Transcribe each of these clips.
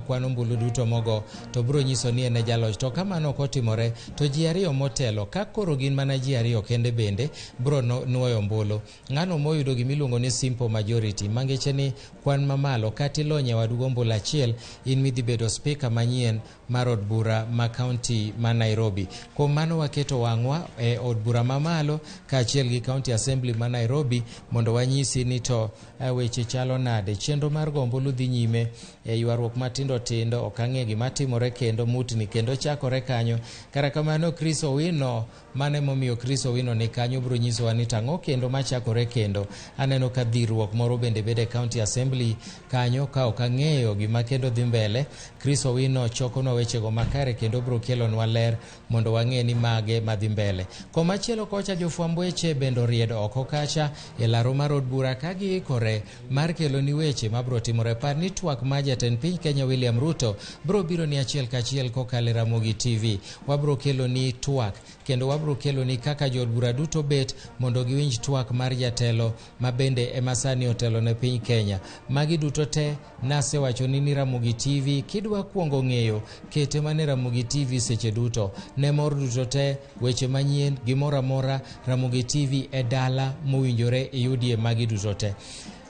kwan ombulu duto mogo to biro nyiso ni en jaloch. To kamano kotimore to ji ariyo motelo ka koro gin mana ji ariyo kende bende biro nuoyo ombulu. Ng'ano moyudo gimiluongo ni simple majority mangeche ni kwan mamalo kati lonye wadugo ombulu achiel in midhi bedo speaker manyien mar od bura ma county ma Nairobi. Kuom mano waketo wang'wa e od bura mamalo kaachiel gi county assembly ma Nairobi mondo wanyisi ni to weche chalo nade. Chenro mar go ombulu dhi nyime ywaruok matindo tindo ok ang'e gima timore kendo mutni kendo chakore kanyo. Kara kamano Chris Owino mane momiyo Chris Owino ni kanyo biro nyisowa ni tang'o kendo machakore kendo. Aneno ka dhirruok moro bende bede county assembly kanyo ka ok ang'eyo gima kendo dhi mbele. Chris Owino chokonwa wechego makare kendo biro kelonwa ler mondo wang'e ni mage madhi mbele. Komachielo kocha jofwamb weche bende oriedo oko kacha e laro mar od bura ka giikore mar kelo ni weche mabiro timore. Par ni twak ma jatend piny Kenya William Ruto biro biro ni achiel kachiel kokalo Ramogi TV. Wabiro kelo ni twak kendo wabiro kelo ni kaka jod bura duto bet mondo giwinj twak mar jatelo mabende emasani otelo ne piny Kenya. Magi duto te nasewacho ni Ramogi TV kidwa kuongo ng'eyo kete mane Ramogi TV seche duto ne mor duto te weche manyien gimora mora Ramogi TV e dala mowinjore iyudie magi duto te.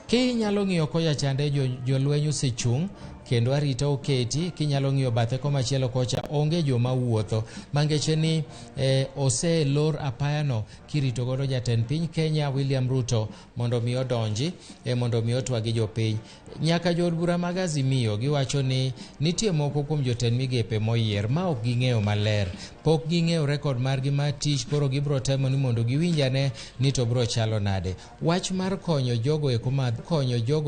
Kinyalo ng'iyo kocha chande jolweny osechung' kendo arita oketi. Kinyalo ng'iyo bathe komachielo kocha onge joma wuotho mangeche ni ose lor apayano kirito godo jatend piny Kenya William Ruto mondo mi odonji mondo mi otwagi jopiny. Nyaka jod bura mag Azimio giwacho ni nitie moko kuom jotend migepe moyier ma ok ging'eyo maler, pok ging'eyo rekod margi mar tich, koro gibiro temo ni mondo giwinjane ni to biro chalo nade. Wach mar konyo jogo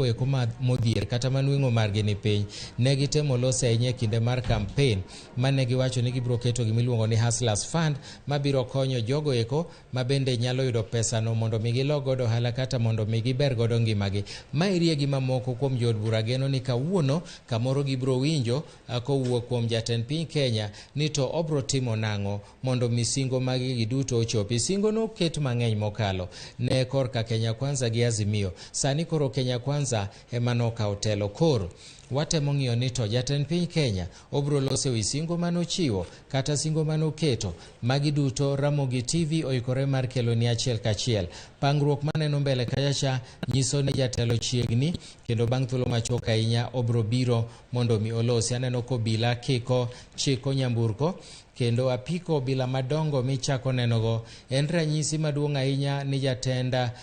eko modhier kata manweng'o margi ni piny ne gitemo loso ahinya e kinde mar campaign mane giwacho ni gibiro keto gimiluongo ni Hustlers Fund mabiro konyo jogo eko mabende nyalo yudo pesano mondo mi gilo godo ohala kata mondo mi giber godo ngimagi. Maerie gi mamoko kuom jod bura geno ni kawuono kamoro gibiro winjo kowuok kuom jatend piny Kenya ni to obro timo nang'o mondo misingo magi giduto ochopi. Singo no ket mang'eny mokalo ne korka Kenya Kwanza gi Azimio. Sani koro Kenya Kwanza emano ka otelo. Koro watemo ng'iyo ni to jatend piny Kenya obro loso wi singo manochiwo kata singo manoketo. Magi duto Ramogi TV oikore mar kelo ni achiel kachiel. Pangruok maneno mbele kachacha nyiso ni jatelo chiegni kendo bang' thuolo machuok ahinya obro biro mondo mi olosi. Aneno kobila kiko chiko nyamburko kendo apiko bila madongo michako nenogo en ranyisi maduong' ahinya ni jatenda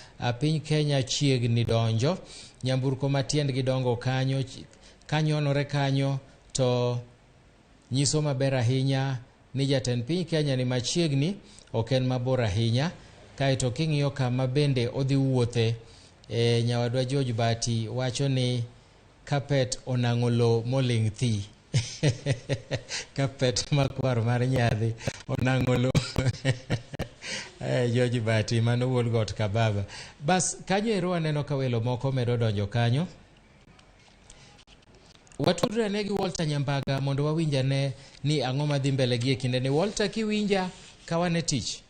piny Kenya chiegni donjo. Nyamburko matiendgi dongo kanyonore kanyo to nyiso maber ahinya ni jatend piny Kenya ni machiegni, ok en mabor ahinya. Kaeto king'iyo kama bende odhi wuothe nyawadwa George Bati wacho ni kapet onang'o lo moling' thi. Kapet makwar mar nyadhi onang'o lo. George Bati mano wuon got kababa. Bas kanyo ero aneno ka welo moko medo donjo kanyo. Watudre ne gi Walter Nyambaga mondo wawinjane ni ang'o madhi mbele gi e kinde ni. Walter, kiwinja kawane tich.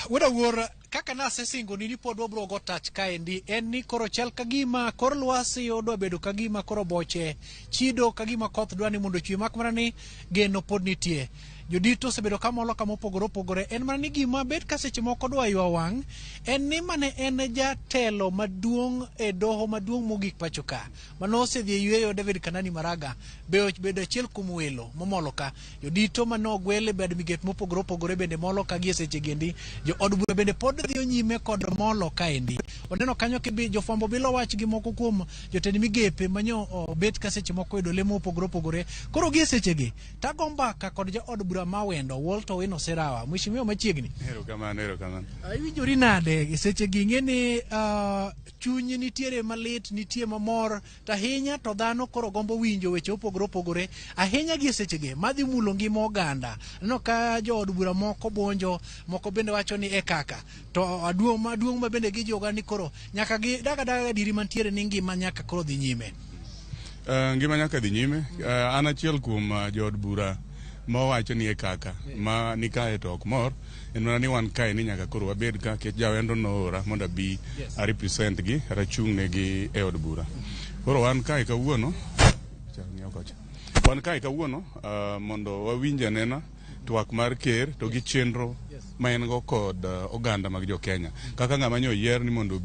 Wada wuor kaka nase singo ni pod wabro go touch kaendi en ni koro chal kagima kor lwasi odwa bedo kagima koro boche chido kagima koth dwani mondo chwe makmana ni geno pod nitie. Jodito osebedo kamolo kamopogore opogore en mana ni gima bet ka seche moko dwa ywa wang' en ni mane en jatelo maduong' e doho maduong' mogik pacho ka mano osedhi yweyo David Kanani Maraga bedo achiel kuom welo momolo ka. Jodito mano ogwele bed migepe mopogore opogore bende molo ka gi seche gendi. Jo od bura bende pod dhi nyime kod molo kaendi. Oneno kanyo kibi jofwambo bilo wach gi moko kuom jotend migepe manyo bet ka seche moko yudo lemo opogore opogore. Koro gi seche gi tagombaka kod jo od bura mawendo Walter Owino Serawa mwishimiwa machiegni. Hero kamano. Iwinjori nade seche gi ng'eni chuny nitiere malit nitie mamor tahinya to dhano koro gombo winjo weche opogore opogore ahinya gi seche gi madhi mulo ngima oganda. No ka jo od bura moko bonjo moko bende wacho ni kaka to maduong' ma bende gijoga ni koro nyaka gi daga diri mantiere ni ngima nyaka koro dhi nyime. Ngima nyaka dhi nyime. An achiel kuom jo od bura mawacho ni kaka ma ni kae to ok mor en mana ni wan kae ni nyaka koro wabed ka ke jawendo noora mondo bi a represent gi rachung' ne gi e od bura. Koro wan kae kawuono mondo wawinj anena twak mar ker to gi chenro ma en go kod oganda mag jo Kenya kaka ng'ama nyo yier ni mondo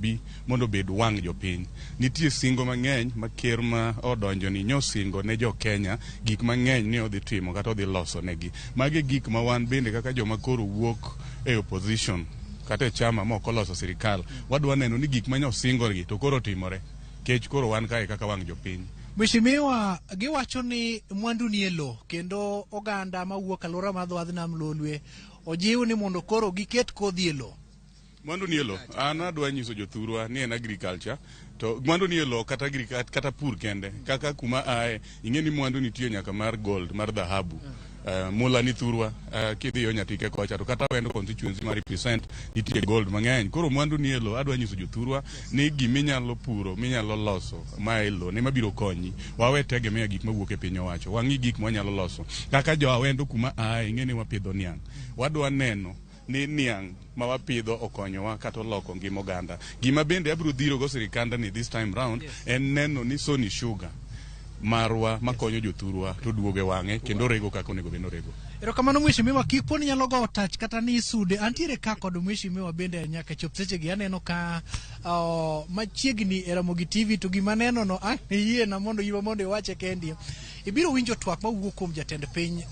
bed wang' jopiny. Nitie singo mang'eny ma ker ma odonjo ni nyo singo ne jo Kenya gik mang'eny ni odhi timo kata odhi loso negi. Magi gik ma wan bende kaka joma koro wuok e opposition kata e chama ma ok oloso sirikal wadwa neno ni gik manyo singo gi to koro timore. Kech koro wan kae kaka wang' jopiny. Mheshimiwa, giwacho ni mwandu ni elo kendo oganda mawuok alwora mar dho nam Lolwe ojiw ni mondo koro giket kodhi elo. Mwandu ni elo, an adwa nyiso jothurwa ni en agriculture to mwandu ni elo kata pur kende kaka kuma ae ing'e ni mwandu nitie nyaka mar gold mar dhahabu. Mula ni thurwa kidhi yo Nyatike kocha to kata wendo constituency ma represent nitie gold mang'eny. Koro mwandu ni elo adwa nyiso jothurwa ni giminyalo puro minyalo loso ma elo ne mabiro konyi. Wawe tegemea gik mawuok e piny owacho. Wang'i gik mwanyalo loso. Kaka jo awendo kuma ae ing'e ni wapidho niang'. Wadwa neno ni niang' ma wapidho okonyowa kata oloko ngima oganda. Gima bende abiro dhiro go sirikanda ni this time round en neno ni Sony Sugar marwa makonyo jothurwa to duoge wang'e kendo rego kaka onego bed norego. Erokamano Mheshimiwa, kik poni nyalo go touch kata ni sude antiere ka kod Mheshimiwa bende nyaka chop sechegi aneno ka machiegni e Ramogi TV to gima neno no yie na mondo yiwa mondo iwache kendi. Ibiro winjo twak mawuok kuom jatend piny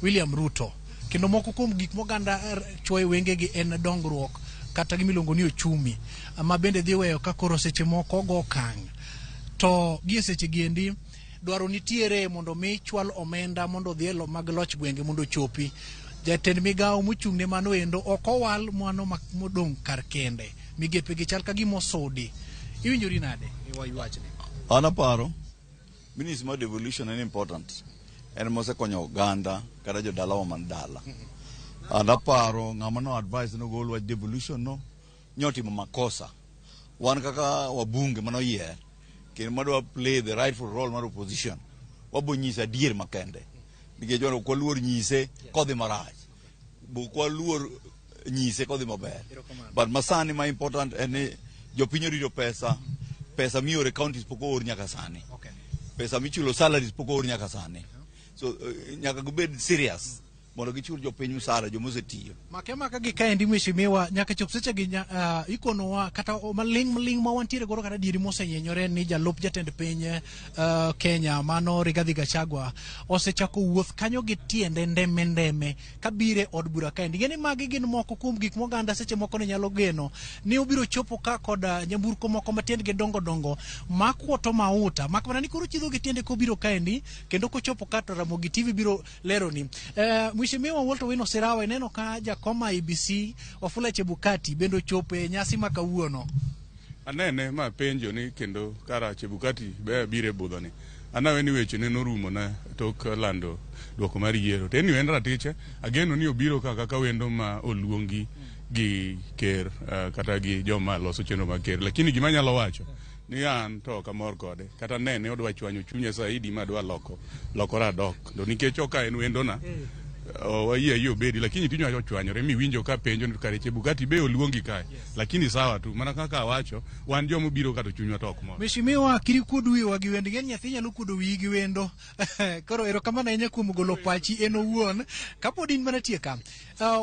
William Ruto kendo moko kuom gik moganda chwoyo wengegi en dongruok kata gimiluongo ni ochumi ama bende dhi weyo ka koro seche moko go kang' to gie seche giendi dwaro nitiere mondo mi chwal omenda mondo dhielo mag loch gwenge mondo chopi. Jatend migawo mochung'ne mano endo ok owal mwano modong' kar kende migepe gi chal ka gimosudi. Iwinjori nade iwachne? An aparo ministry mar devolution en important, en mosekonyo oganda kata jodalawa man dala. An aparo ng'ama no advice no gol wach devolution no nyotimo makosa. Wan kaka wabunge mano yier kendo madwa play the rightful role mar opposition wabo nyisa adier makende nikech wan ok waluor nyise kodhi marach bok waluor nyise kodhi maber. But masani ma important en jopiny rito pesa miore counties pok oor nyaka sani, pesa michulo salaries pok oor nyaka sani. So nyaka gibed serious mondo gichul jopiny msara jomosetiyo makemaka gi kaendi Mheshimiwa nyaka chop sechegi ikonowa kata maling ma wantiere goro kata dieri mosenyenyore ni jalup jatend piny Kenya mano Rigathi Gachagua osechako wuoth kanyo gi tiende ndeme kabire od bura kaendi. Ngeni magi gin moko kuom gik moganda seche moko ne nyalo geno ni obiro chopo ka kod nyamburko moko matiendgi dongo makwoto mauta makmana ni koro chidho gi tiende kobiro kaendi kendo kochopo ka to Ramogi TV biro lero ni Mheshimiwa Walter Wino Sirawa neno ka jakoma IBC Wafula Chebukati bendo chope nyasi makawuono. Anene ma penjo ni kendo kara Chebukati be bire budho ni. Anaweni weche ne norumo na tok lando duoko mar yiero. Teni en ratiche ageno ni obiro kaka wendo ma oluongi gi ker kata gi joma loso chenro mag ker. Lakini gima nyalo wacho ni an to kamor kode kata nene odwa chwanyo chunya saidi ma dwa lokora dok. Do nikech oka en wendo na wayie obedi lakini pinyo acho chwanyore mi winjo ka penjo ni kare Chebukati be oluongi kae lakini sawa tu mana kaka awacho wan jomo biro kato chunywa tok mo. Mheshimiwa kiri kudu wa gi wendo ngeni nyathi nyalo kudu wi gi wendo koro erokamano ahinya kuom golo pachi en owuon kapod in mana tieka.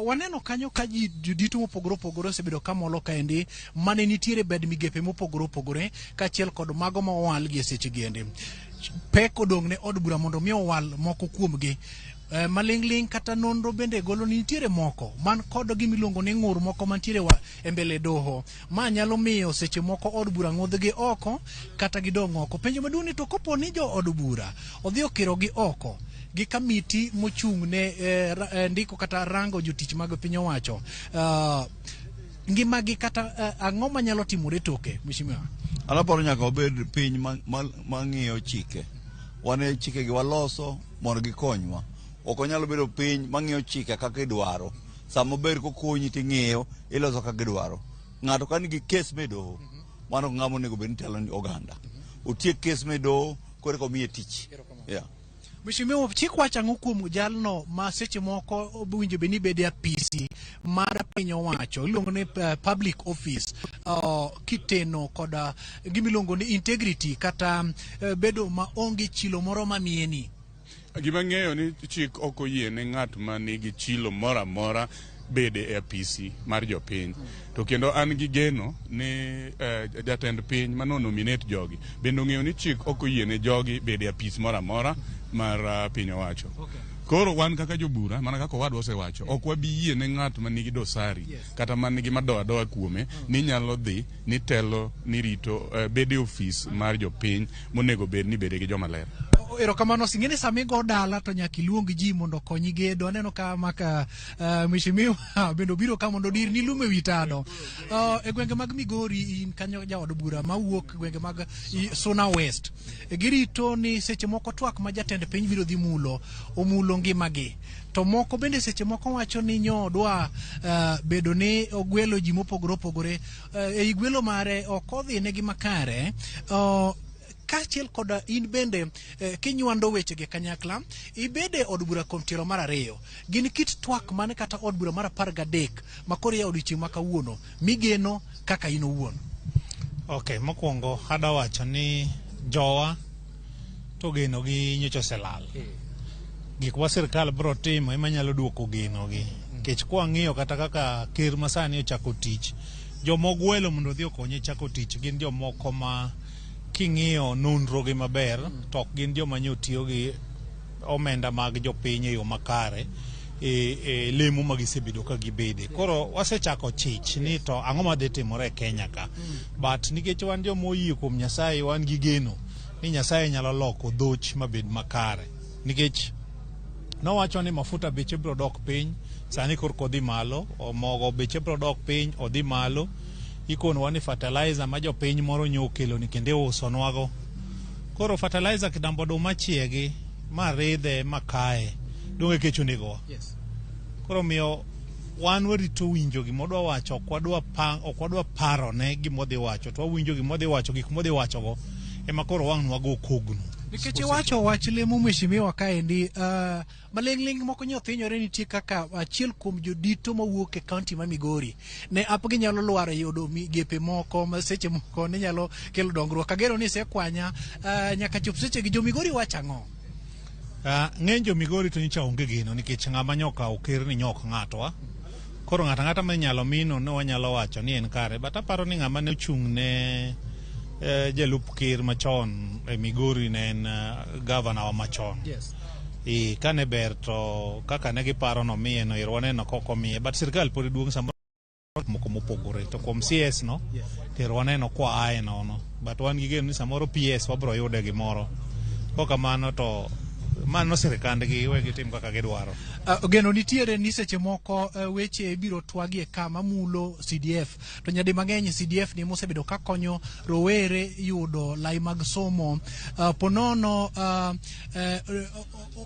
Waneno kanyo ka ji dito mopogore osebedo kamolo kaendi mane nitiere bed migepe mopogore kaachiel kod mago ma owal gi seche gende. Pek odong' ne od bura mondo mi owal moko kuomgi. Malingling kata nonro bende golo nitiere moko man kod gimiluongo ni ng'ur moko mantiere e mbele doho ma nyalo miyo seche moko od bura ng'udhgi oko kata gidong' oko. Penjo maduong' ni to kopo ni jo od bura odhi okiro gi oko gi kamiti mochung' ne ndiko kata rango jotich mag piny owacho ngimagi kata ang'o manyalo timore toke Mheshimiwa? Anaparo nyaka obed piny mang'iyo chike. Wane chike gi waloso mondo gikonywa. Ok onyalo bedo piny mang'iyo chike kaka idwaro. Sama ber kokonyi ting'iyo iloso kaka idwaro. Ng'ato ka nigi kes medoho mano ng'amo nego bed ni telo ni oganda. Otiek kes medoho kore ko miye tich. Yeah. Mheshimiwa, chik wacho ang'o kuom jalno ma seche moko winjo beni bede apisi mar piny owacho iluongo ni public office kiteno koda gimiluongo ni integrity kata bedo ma onge chilo moro mamieni? Gima ng'eyo ni chik ok oyie ne ng'at ma nigi chilo moro amora bede e apisi mar jopiny. To kendo an gi geno ni jatend piny mano nominate jogi bende ong'eyo ni chik ok oyie ne jogi bede e apis moro amora mar piny owacho. Koro wan kaka jobura, mana kaka wadwa osewacho, ok wabi yie ne ng'at ma nigi dosari kata man nigi madoa kuome ni nyalo dhi ni telo ni rito bede ofis mar jopiny monego bed ni bede gi joma ler. Erokamano, singine sami go dala to nyaka iluong ji mondo konyi gedo. Aneno ka maka Mheshimiwa bendo biro ka mondo dir ni lume witado. E gwenge mag Migori in kanyo jaod bura mawuok gwenge mag Suna West. Girito ni seche moko twak ma jatend piny biro dhi omulo ngimagi. To moko bende seche moko wacho ni nyodwa bedo ni ogwelo ji mopogore opogore. E gwelo mare ok odhi ne gi makare. Kachiel koda in bende kinywando wechege kanyakla ibede od bura kuom tielo mar 2 gin kit twak mane kata od bura mar 13 makoro ya odiochieng' ma kawuono migeno kaka in owuon? Okay, mokwongo ada wacho ni jowa to geno gi nyocha oselal. Gik ma sirkal biro timo ema nyalo duoko geno gi. Kech kwa ng'iyo kata kaka ker masani ochako tich, jomogwelo mondo odhi okonye chako tich gin jomoko ma king'iyo nonro gi maber to gin joma nyotiyo gi omenda mag jopiny e yo makare lemo magisebedo ka gibede. Koro wasechako chich ni to ang'o ma dhi timore e Kenya ka. But nikech wan joma oyie kuom Nyasaye, wan gi geno ni Nyasaye nyalo loko dhoch mabed makare. Nikech nowacho ni mafuta beche biro dok piny, sani korko dhi malo, mogo beche biro dok piny, odhi malo. Ikono wani fertilizer ma jopiny moro nyokelo ni kende usonwago. Koro fertilizer kidambo do machiegi ma ridhe makae donge kecho nigo. Koro miyo wan warito winjo gimodwa wacho, ok wadwa paro ne gimodhi wacho, to wawinjo gimodhi wacho, gik modhi wacho go ema koro wang' wago kogno. Nikech wacho wach lemo Mheshimiwa kaendi maling'ling moko nyothinyore nitie kaka achiel kuom jodito mawuok e kaunti ma Migori ne apgi nyalo lwaro yudo migepe moko ma seche moko ne nyalo kelo dongruok. Agero ni sekwanya nyaka chop seche gi jo Migori wacho ang'o? Ng'eny jo Migori to nyicha onge geno nikech ng'ama nyoka oker ni nyok ng'atwa. Koro ng'ata ma nyalo mino ne wanyalo wacho ni en kare, but aparo ni ng'ama ne ochung' ne jalup ker machon e Migori ne en governor wa machon. Kane ber to kaka ne giparo no miye no irwaneno koko miye, but sirkal pod duong' samoro moko mopogore to kuom CS no irwaneno kwa ae no, but wan gi geno ni samoro PS wabro yude gimoro. Kokamano to mano sirkandgi wegi tim kaka gidwaro. Geno nitiere ni seche moko weche biro twagie kama mulo CDF to nyadi mang'eny CDF ni mosebedo ka konyo rowere yudo lai mag somo ponono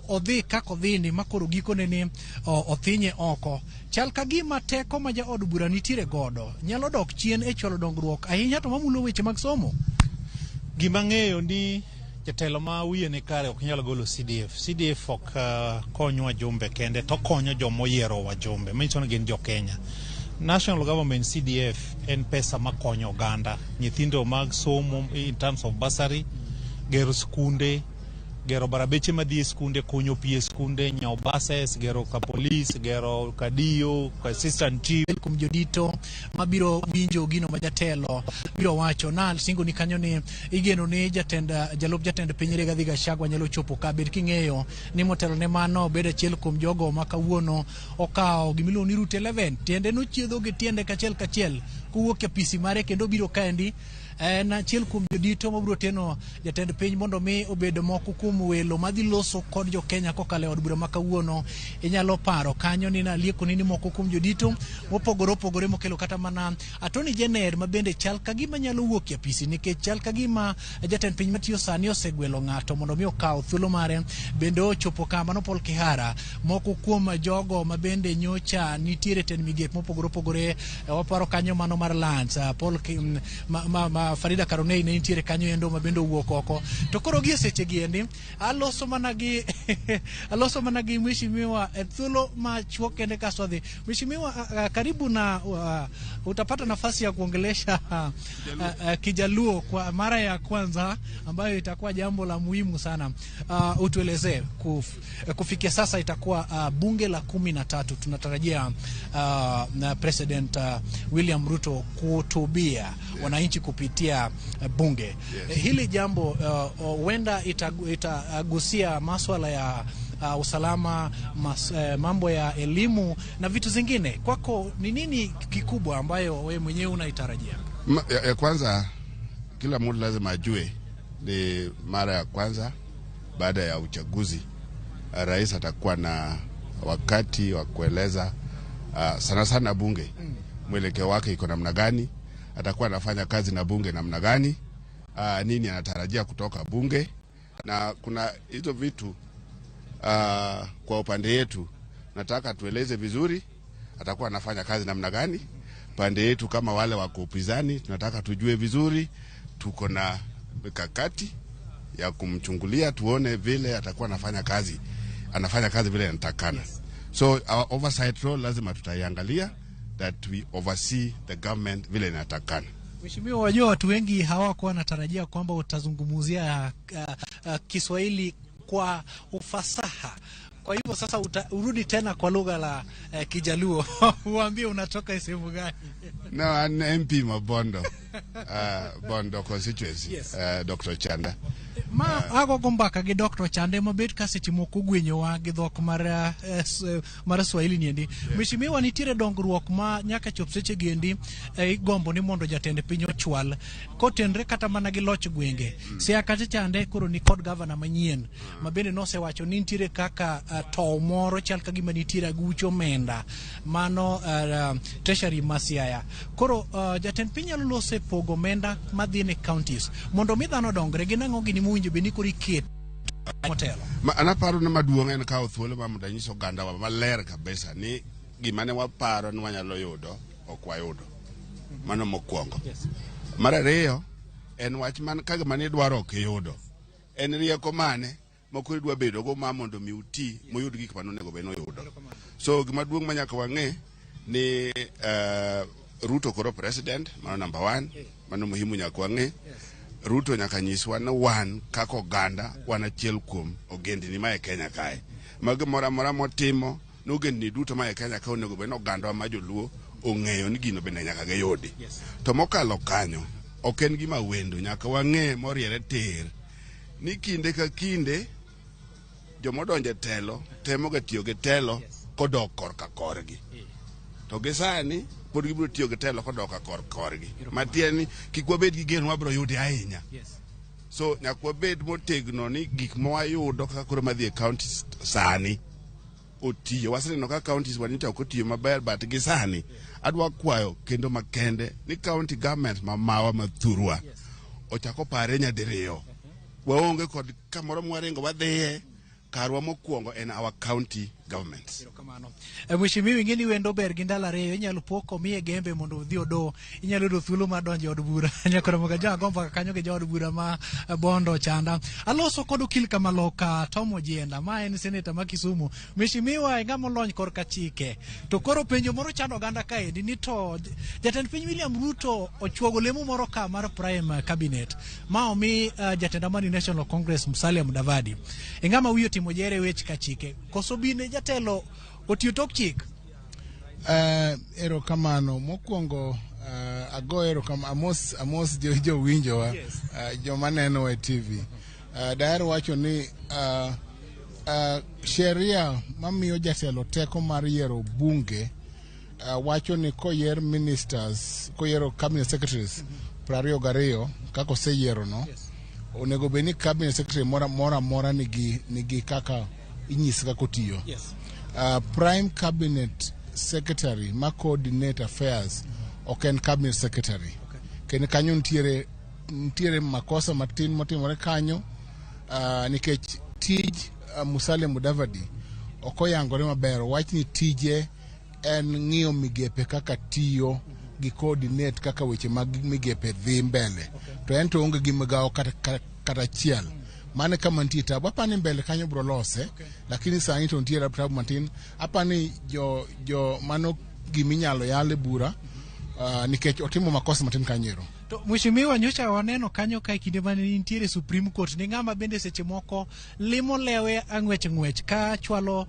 odhi kako dhini makoro gikone ni othinye oko. Chal ka gima teko ma ja od bura nitiere godo nyalo dok chien e cholo dongruok ahinya to mamulo weche mag somo. Gima ng'eyo ni jatelo ma wiye ne kare ok nyalo golo CDF ok konyo wajumbe kende, to konyo jomoyiero wajumbe manyiso ni gin jo Kenya. National government CDF en pesa makonyo oganda, nyithindo mag somo in terms of bursary, gero skunde, gero barabeche madhi e skunde, konyo pi e skunde, nyao buses, gero ka police, gero ka dio, ka assistant chief. Kum jodito mabiro winjo gino ma jatelo biro wacho na singo ni kanyo ni igeno ni jalup jatend piny Rigathi Gachagua nyalo chopo ka bed king'eyo ni motelo ne mano bed achiel kuom jogo ma kawuono okawo gimiluongo ni route 11 tiende no chiedho gi tiende kachiel kuwuok e pisi mare kendo biro kaendi na achiel kuom jodito mabiro teno jatend piny mondo mi obed moko kuom welo madhi loso kod jo Kenya kokale od bura ma kawuono. Inyalo paro kanyo ni na lieko ni moko kuom jodito mopogore opogore mokelo kata mana Attorney General ma bende chal ka gima nyalo wuok e pisi nikech chal ka gima jatend piny matiyo sani osegwelo ng'ato mondo mi okaw thuolo mare bende ochopo kama no Paul Kihara moko kuom jogo ma bende nyocha nitiere ten migepe mopogore opogore waparo kanyo mano mar Lance Paul Farida Karonei ne nitiere kanyo endo mabendo wuok oko. To koro gie seche giendi aloso mana gi mheshimiwa thuolo machuok kende kaso dhi. Mheshimiwa, karibu na utapata nafasi ya kuongelesha Kijaluo kwa mara ya kwanza, ambayo itakuwa jambo la muhimu sana. Utuelezee kufikia sasa itakuwa bunge la 13. Tunatarajia na President William Ruto kuhutubia wananchi kupitia bunge. Hili jambo huenda itagusia masuala ya usalama, mambo ya elimu na vitu zingine. Kwako ni nini kikubwa ambayo wewe mwenyewe unaitarajia? Kwanza kila mtu lazima ajue ni mara ya kwanza baada ya uchaguzi rais atakuwa na wakati wa kueleza sana sana bunge mwelekeo wake iko namna gani, atakuwa anafanya kazi na bunge namna gani, nini anatarajia kutoka bunge. Na kuna hizo vitu kwa upande yetu nataka tueleze vizuri atakuwa anafanya kazi namna gani. Pande yetu kama wale wako upinzani tunataka tujue vizuri, tuko na mikakati ya kumchungulia tuone vile atakuwa anafanya kazi vile anatakana. So our oversight role lazima tutaiangalia, that we oversee the government vile inatakana. Mheshimiwa, wajua watu wengi hawakuwa wanatarajia kwamba utazungumzia Kiswahili kwa ufasaha. Kwa hivyo sasa urudi tena kwa lugha la Kijaluo. Uambie unatoka sehemu gani? No, an MP Mabondo. Bondo constituency. Yes. Dr. Chanda. Ago gombaka gi Dr. Chande mabet kaseti moko gwenyowa gi dhok mar Swahili niendi. Mheshimiwa, nitiere dongruok ma nyaka chop seche gendi gombo ni mondo jatend piny ochwal kotenre kata mana gi loch gwenge. Sia kata Chande koro ni kod governor manyien mabende nosewacho ni nitiere kaka to moro chal ka gima nitiere agucho menda mano treasury masiaya. Koro jatend piny nyalo lose pogo menda madhi ne counties mondo mi dhano dongre gi nango gini muwinjo be ni kori ket motelo. Anaparo na maduong' en kawo thuolo ma mondo nyiso ganda wa maler kabisa ni gima ne waparo ni wanyalo yudo ok wayudo. Mano mokwongo. Mar ariyo en wach man kaga mane dwaro ok yudo. En rieko mane mokuri dwa bedo go ma mondo mi uti moyud gik manonego beno yudo. So gima duong' manyaka wang'e ni Ruto koro president, mano number 1, mano muhimu nyaka wang'e. Ruto nyaka nyiswa na wan kako ganda wana chiel kuom ogendini ma e Kenya kae. Magi mora motimo nogendini duto ma e Kenya ka onego beno ganda ma Joluo ong'eyo ni gino bende nyaka giyudi. To mokalo kanyo ok en gima wendo, nyaka wang'e moriere tir ni kinde ka kinde jomodonje telo temo ga tiyo gi telo kodok korka korgi. To gisani pod gibiro tiyo gi telo kodok korgi. Matieni kik wabed gi geno wabiro yudi ahinya. So nyaka wabed motegno ni gik mwayudo kaka koro madhi e counties sani otiyo. Waseneno ka counties wanita ok otiyo maber, but gisani adwa kwayo kendo makende ni county government mamawa mathurwa ochako pare nyadiriyo. Waonge kod kamoro mwaringo wadhiye, karwa mokwongo en our county governments. Mheshimiwa, ingeni wendo ber gi ndala reyo inyalo poko miye gembe mondo udhi odo, inyalo do thuolo ma donje od bura. Nyakoro moga ja gomba kanyo ge od bura ma Bondo Chanda. Aloso kod okil Kamaloka Tom Ojienda ma en senator ma Kisumu. Mheshimiwa, ngamo lony korka chike. To koro penjo moro chando ganda kae ni to jatend piny William Ruto ochwogo lemo moro ka mar prime cabinet ma omi jatend Amani National Congress Musalia Mudavadi. Ngama wiyo timo jere wech ka chike. Koso bine jatelo otiyo tok chik? Ero kamano mokwongo ago ero amos jo winjo wa jo maneno e TV. Daher wacho ni sheria mamiyo jatelo teko mar yiero bunge wacho ni koyier ministers, koyiero cabinet secretaries 22 kako seyiero no, onego beni cabinet secretary mora nigi kaka inyis kako tiyo. Prime cabinet secretary ma coordinate affairs oken cabinet secretary. Kene kanyo ntiere makosa matin motimore kanyo nikech tij Musalia Mudavadi okoyangore maber. Wach ni tije en ng'iyo migepe kaka tiyo gi coordinate kaka weche mag migepe dhi mbele to en to onge gi migawo kata chiel mane kama nitie tabu apani mbele kanyo bro lose lakini sani to nitie tabu matin apani jo mano giminyalo yale bura nikech otimo makosa matin kanyero. To mheshimiwa nyocha waneno kanyo ka kinde mane nitiere Supreme Court ni ng'ama bende seche moko limo lewe ng'wech ka chwalo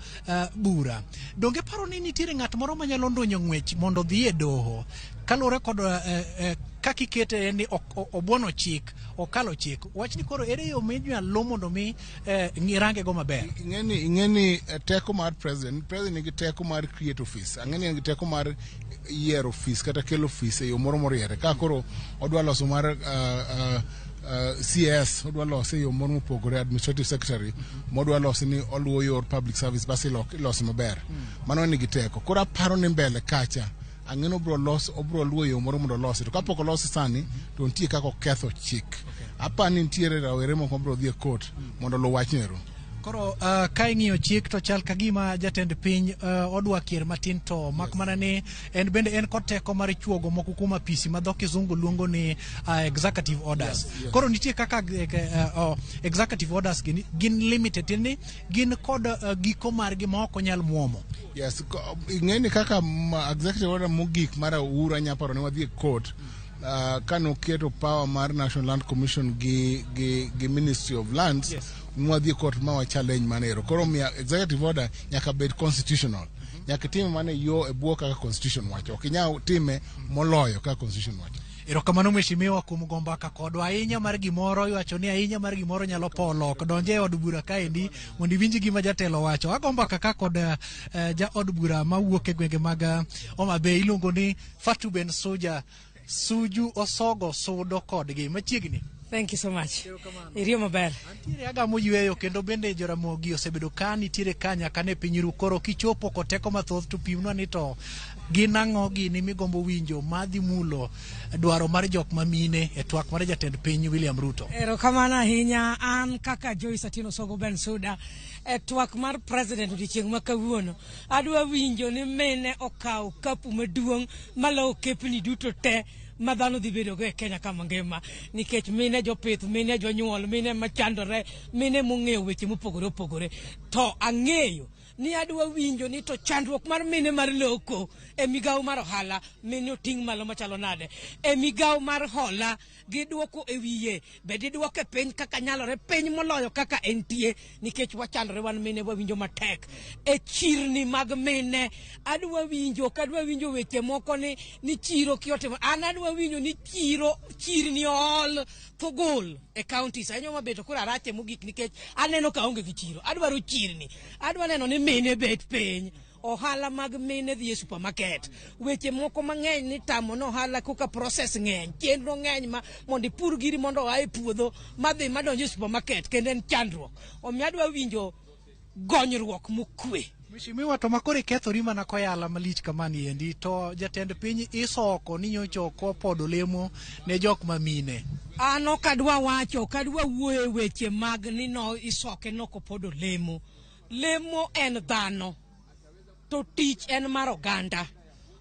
bura. Donge paro ni nitiere ng'at moro manyalo ndonyo ng'wech mondo dhi e doho kalore kod kakikete ni obuono chik okalo chik wach ni koro ere yo minyalo mondo mi ngirange go maber. Ing'eni teko mar president nigi teko mar create office ang'eni nigi teko mar year office kata kelo office e yo moro moriere ka koro odwa loso mar CS odwa loso e yo moro mopogore administrative secretary modwa loso ni oluwo yor public service basi loso maber mano nigi teko koro aparo ni mbele kacha ang'eno obro luwo yo moro mondo losi to kapok olosi sani to nitie kako ketho chik apani nitiere rawere moko bro dhi e court mondo lo wachnero. Koro ka ing'iyo chik to chal kagima jatend piny odwa kier matin to mak mana ni en bende en kod teko mar chuogo moko kuom apisi ma dho kizungu luongo ni executive orders. Koro nitie kaka executive orders gin limited ni gin kod giko margi ma ok onyal muomo. Yes, ing'eni kaka executive order mogik mar Uhuru nyaparo ne wadhi e court kano keto power mar National Land Commission gi Ministry of Lands mwadhi court ma wa challenge manero koro mia executive order nyaka bed constitutional nyaka time mane yo e bwo kaka constitution wacho okinya time moloyo kaka constitution wacho. Erokamano mheshimiwa kuom gomba ka kodwa ahinya mar gimoro iwacho ni ahinya mar gimoro nyalo polo donje e od bura kaendi mondo iwinji gima jatelo wacho agomba kaka kod ja od bura mawuok e gwenge mag Homa Bay iluongo ni Fatu Ben Soja Suju Osogo Sudo kodgi machiegni. Thank you so much. Irio maber. Antiere agamo yweyo kendo bende Ramogi osebedo ka nitiere kanya kane piny koro kichopo koteko mathoth to pimnwa ni to ginang'o gini migombo winjo madhi mulo dwaro mar jok mamine e twak mar jatend piny William Ruto. Erokamano ahinya an kaka Joyce Atino Sogo Ben Suda e twak mar president odiochieng' ma kawuono adwa winjo ni mine okaw kapu maduong' malo kepni duto te madhano dhi bedo go e Kenya kama ngima nikech mine jopith mine jonyuol mine machandore mine mong'eyo weche mopogore opogore to ang'eyo ni adwa winjo ni to chandruok mar mine mar loko e migawo mar ohala mine oting' malo machalo nade e migawo mar hola giduoko e wiye be diduoke piny kaka nyalore piny moloyo kaka entie nikech wachandore wan mine wawinjo matek e chirni mag mine adwa winjo weche moko ni chiro kiotimo an adwa winjo ni chirni ol thogol e counties anyo mabeto kura rache mogik nikech aneno ka onge gi chiro adwaro chirni adwa neno ni mine bet piny ohala mag mine dhi e supermarket weche moko mang'eny ni tamo no ohala koka process ng'eny chenro ng'eny ma mondo ipur giri mondo oa e puodho madhi madonjo e supermarket kendo en chandruok omiyo adwa winjo gonyruok mokwe. Mheshimiwa to makore kethori mana koyala malich kamani endi to jatend piny isoko ni nyocho ko pod olemo ne jok mamine. Ano kadwa wuoyo weche mag ni no isoke no ko pod olemo. Lemo en dhano to tich en mar oganda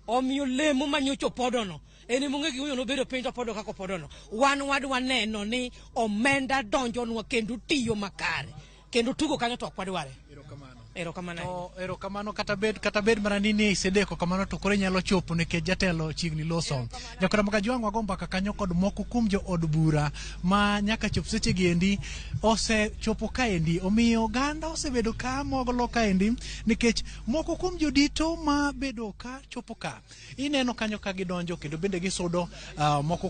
omiyo lemo manyocho podono eni monge gi no bedo piny to podo kako podono wan wadwa neno ni omenda donjonwa kendo tiyo makare kendo tugo kanyo to kwadware. Erokamano kata bed maranini sedeko kamano to kore nyalo chopo nikech jatelo chiegni loso. Nyakora mga jwang'wa gomba kanyo kod moko kuom jo od bura ma nyaka chop seche giendi ose chopo kaendi omiyo ganda osebedo ka mogolo kaendi nikech moko kuom jodito ma bedo ka chopo ka ineno kanyo ka gidonjo kendo bende gisudo moko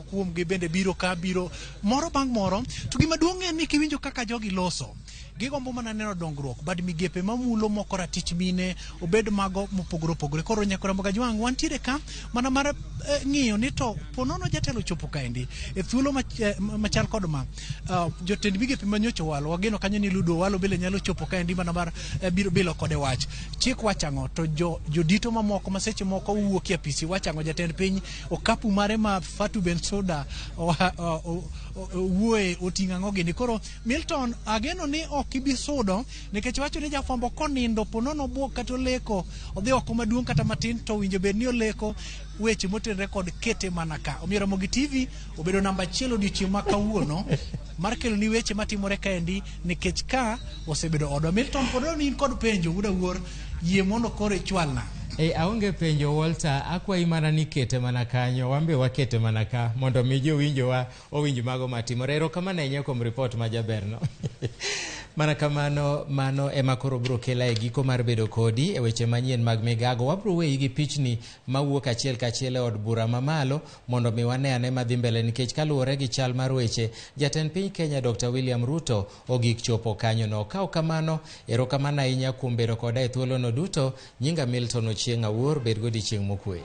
kuom gi bende biro moro bang' moro to gima duong' en ni kiwinjo kaka jogi loso gigombo mana neno dongruok bad migepe mamulo moko ratich mine obed mago mopogore opogore koro nyakora mboga jwang' wantiere ka mana mar ng'iyo ni to ponono jatelo chopo kaendi e thuolo machal kod ma jotend migepe manyocho walo wageno kanyo ni ludo walo bele nyalo chopo kaendi mana mar biro bilo kode wach chik wachang'o to jodito mamoko maseche moko wuok e apisi wachang'o jatend piny okapu mare ma Fatu Ben Soda wuoye oting'ang'o gini koro Milton ageno ni ok ibi sudo nikech wacho ni jafwambo konindo ponono buok kata oleko odhi oko maduong' kata matin to winjo bed ni oleko weche motenre kod kete mana ka. Omiyo Ramogi TV obedo namba 1 odiochieng' ma kawuono mar kelo ni weche matimore kaendi nikech ka osebedo odwa. Milton pod ni kod penjo Wuda Wuor yie mondo kore chwalna. Aonge penjo Walter, akwayi mana ni kete mana kanyo, wambe wakete mana ka mondo mi jowinjowa owinj mago matimore. Erokamano ahinya kuom report ma jaberno. Mana kamano, mano ema koro bro kela e giko mar bedo kodi e weche manyien mag migago. Wabro weyi gi pichni mawuok achiel kachiel e od bura mamalo mondo mi wane ane madhi mbele, nikech kaluwore gi chal mar weche jatend piny Kenya Dr. William Ruto ogik chopo kanyo no. Ka kamano, erokamano ahinya kuom bedo koda e thuolo no duto. Nyinga Milton Ochieng' Awuor, bed godiochieng' mokwe.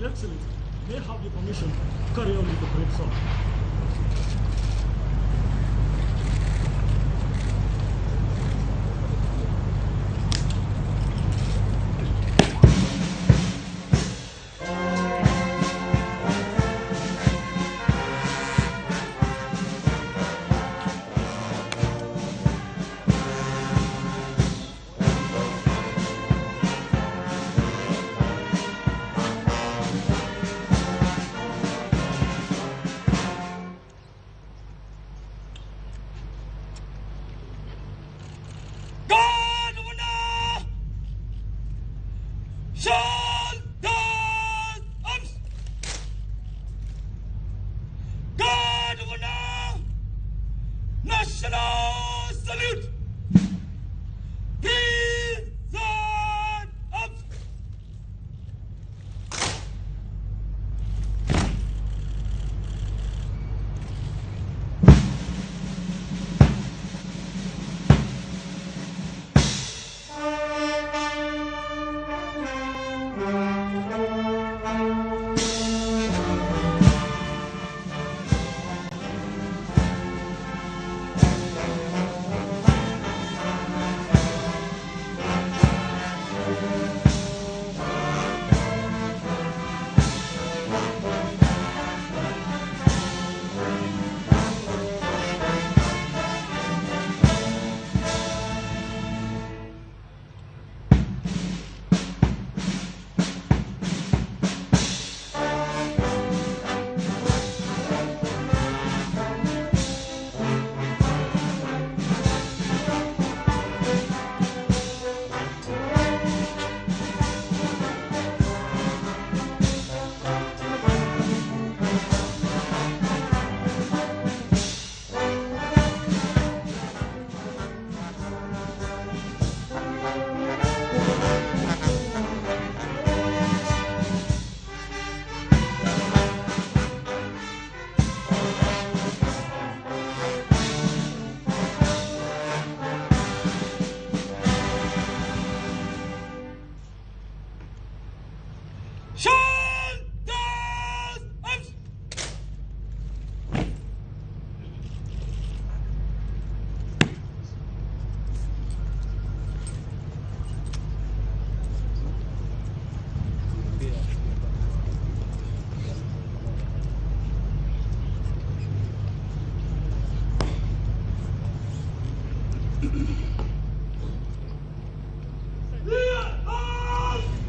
Your Excellency, may I have your permission to carry on with the parade song? National salute! Prison up! Yeah!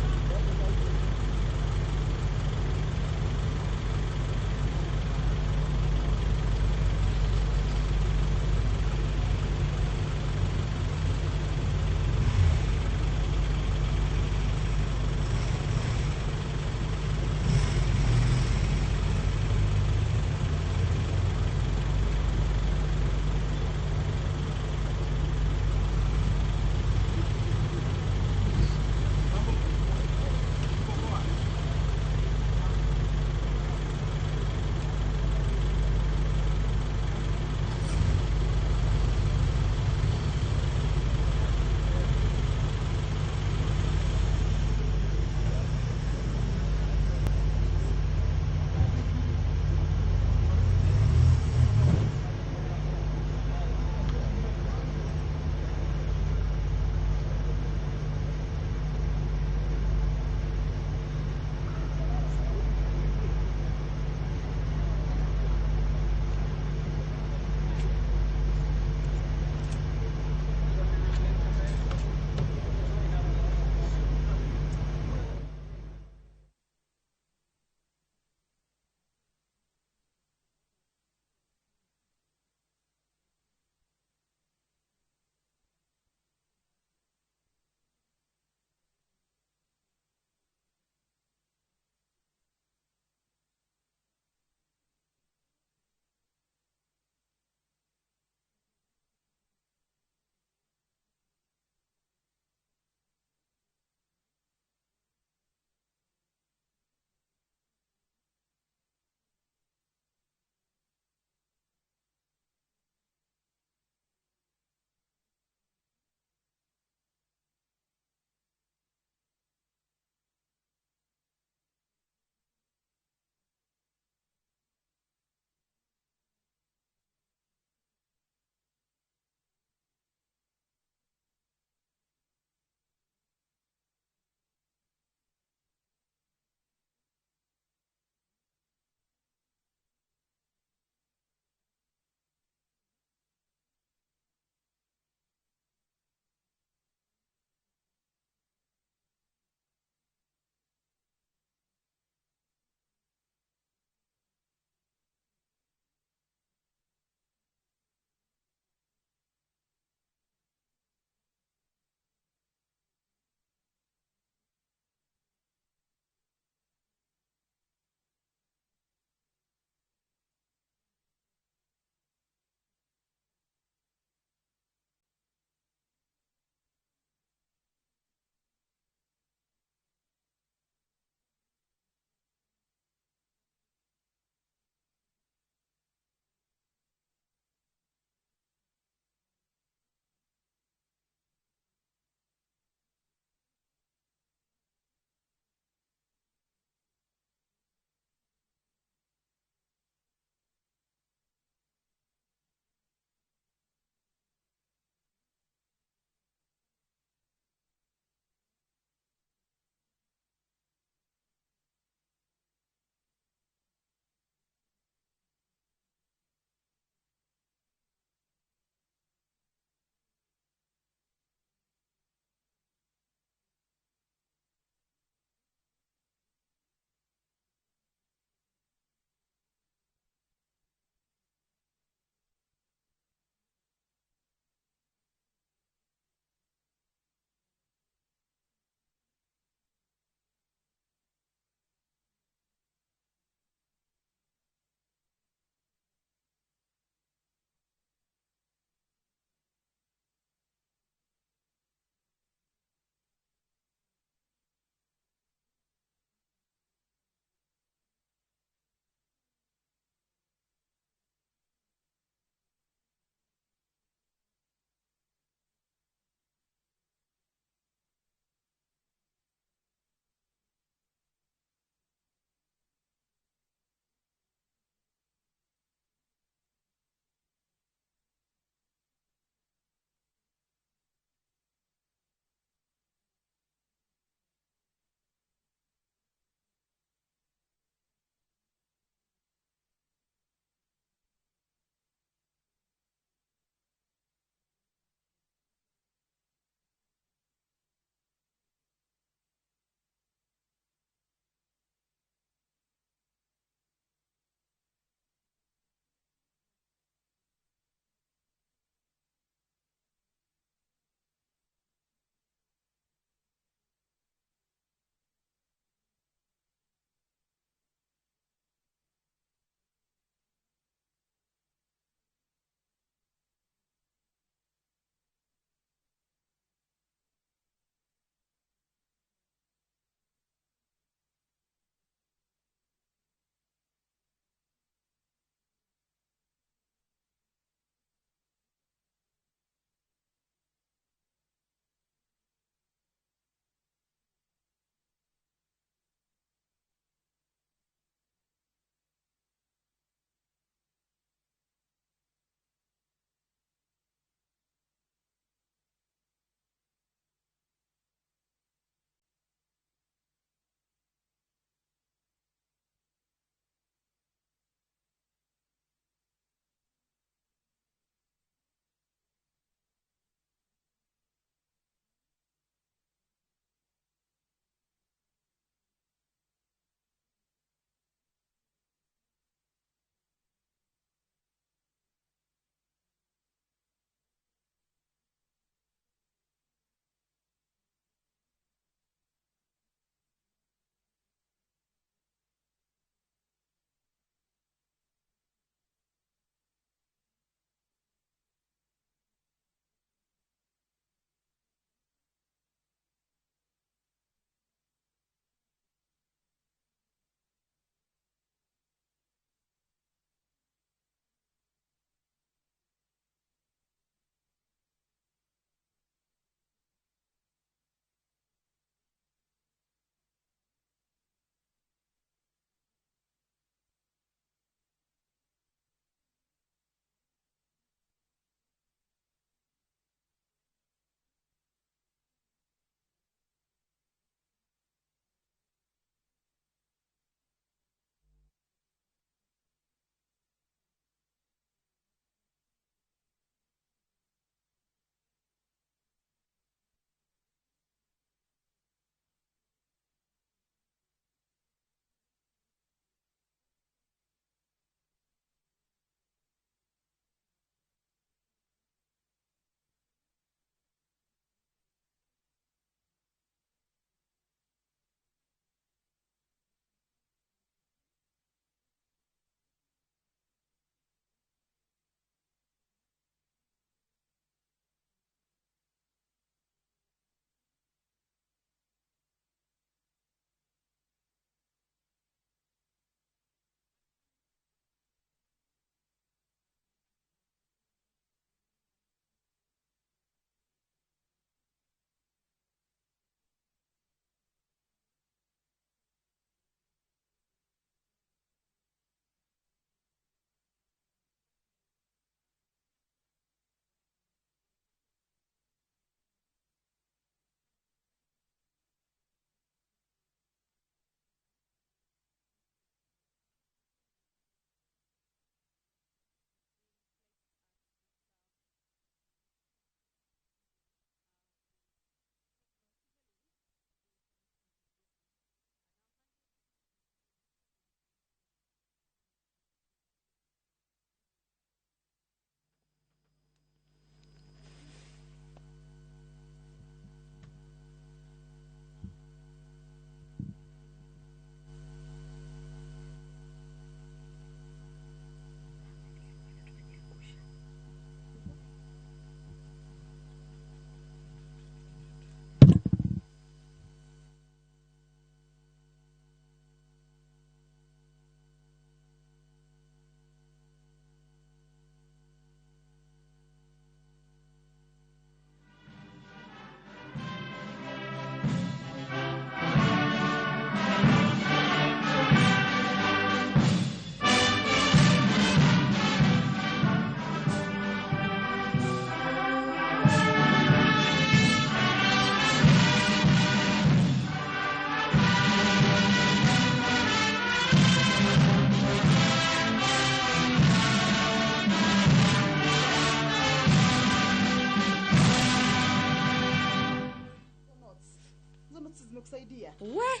What?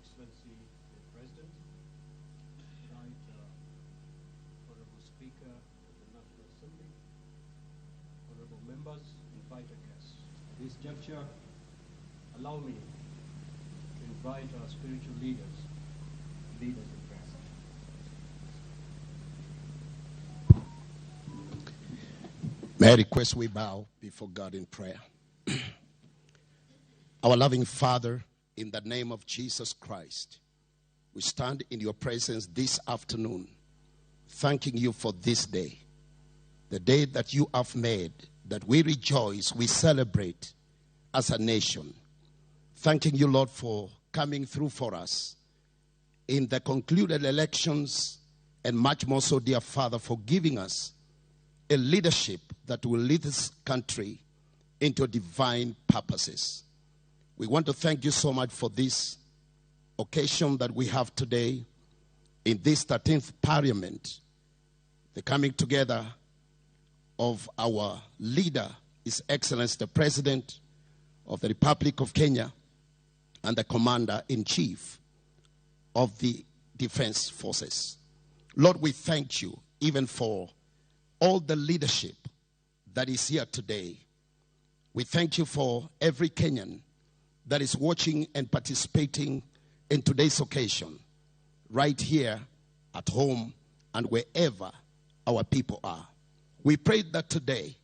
Excellency the President, Right Honorable Speaker of the National Assembly, Honorable Members, invited guests. At this juncture, allow me to invite our spiritual leaders in prayer. May I request we bow before God in prayer. Our loving Father, in the name of Jesus Christ, we stand in your presence this afternoon, thanking you for this day, the day that you have made, that we rejoice, we celebrate as a nation. Thanking you, Lord, for coming through for us in the concluded elections, and much more so, dear Father, for giving us a leadership that will lead this country into divine purposes. We want to thank you so much for this occasion that we have today in this 13th Parliament, the coming together of our leader, His Excellency the President of the Republic of Kenya and the Commander-in-Chief of the Defense Forces. Lord, we thank you even for all the leadership that is here today. We thank you for every Kenyan that is watching and participating in today's occasion, right here at home and wherever our people are. We pray that today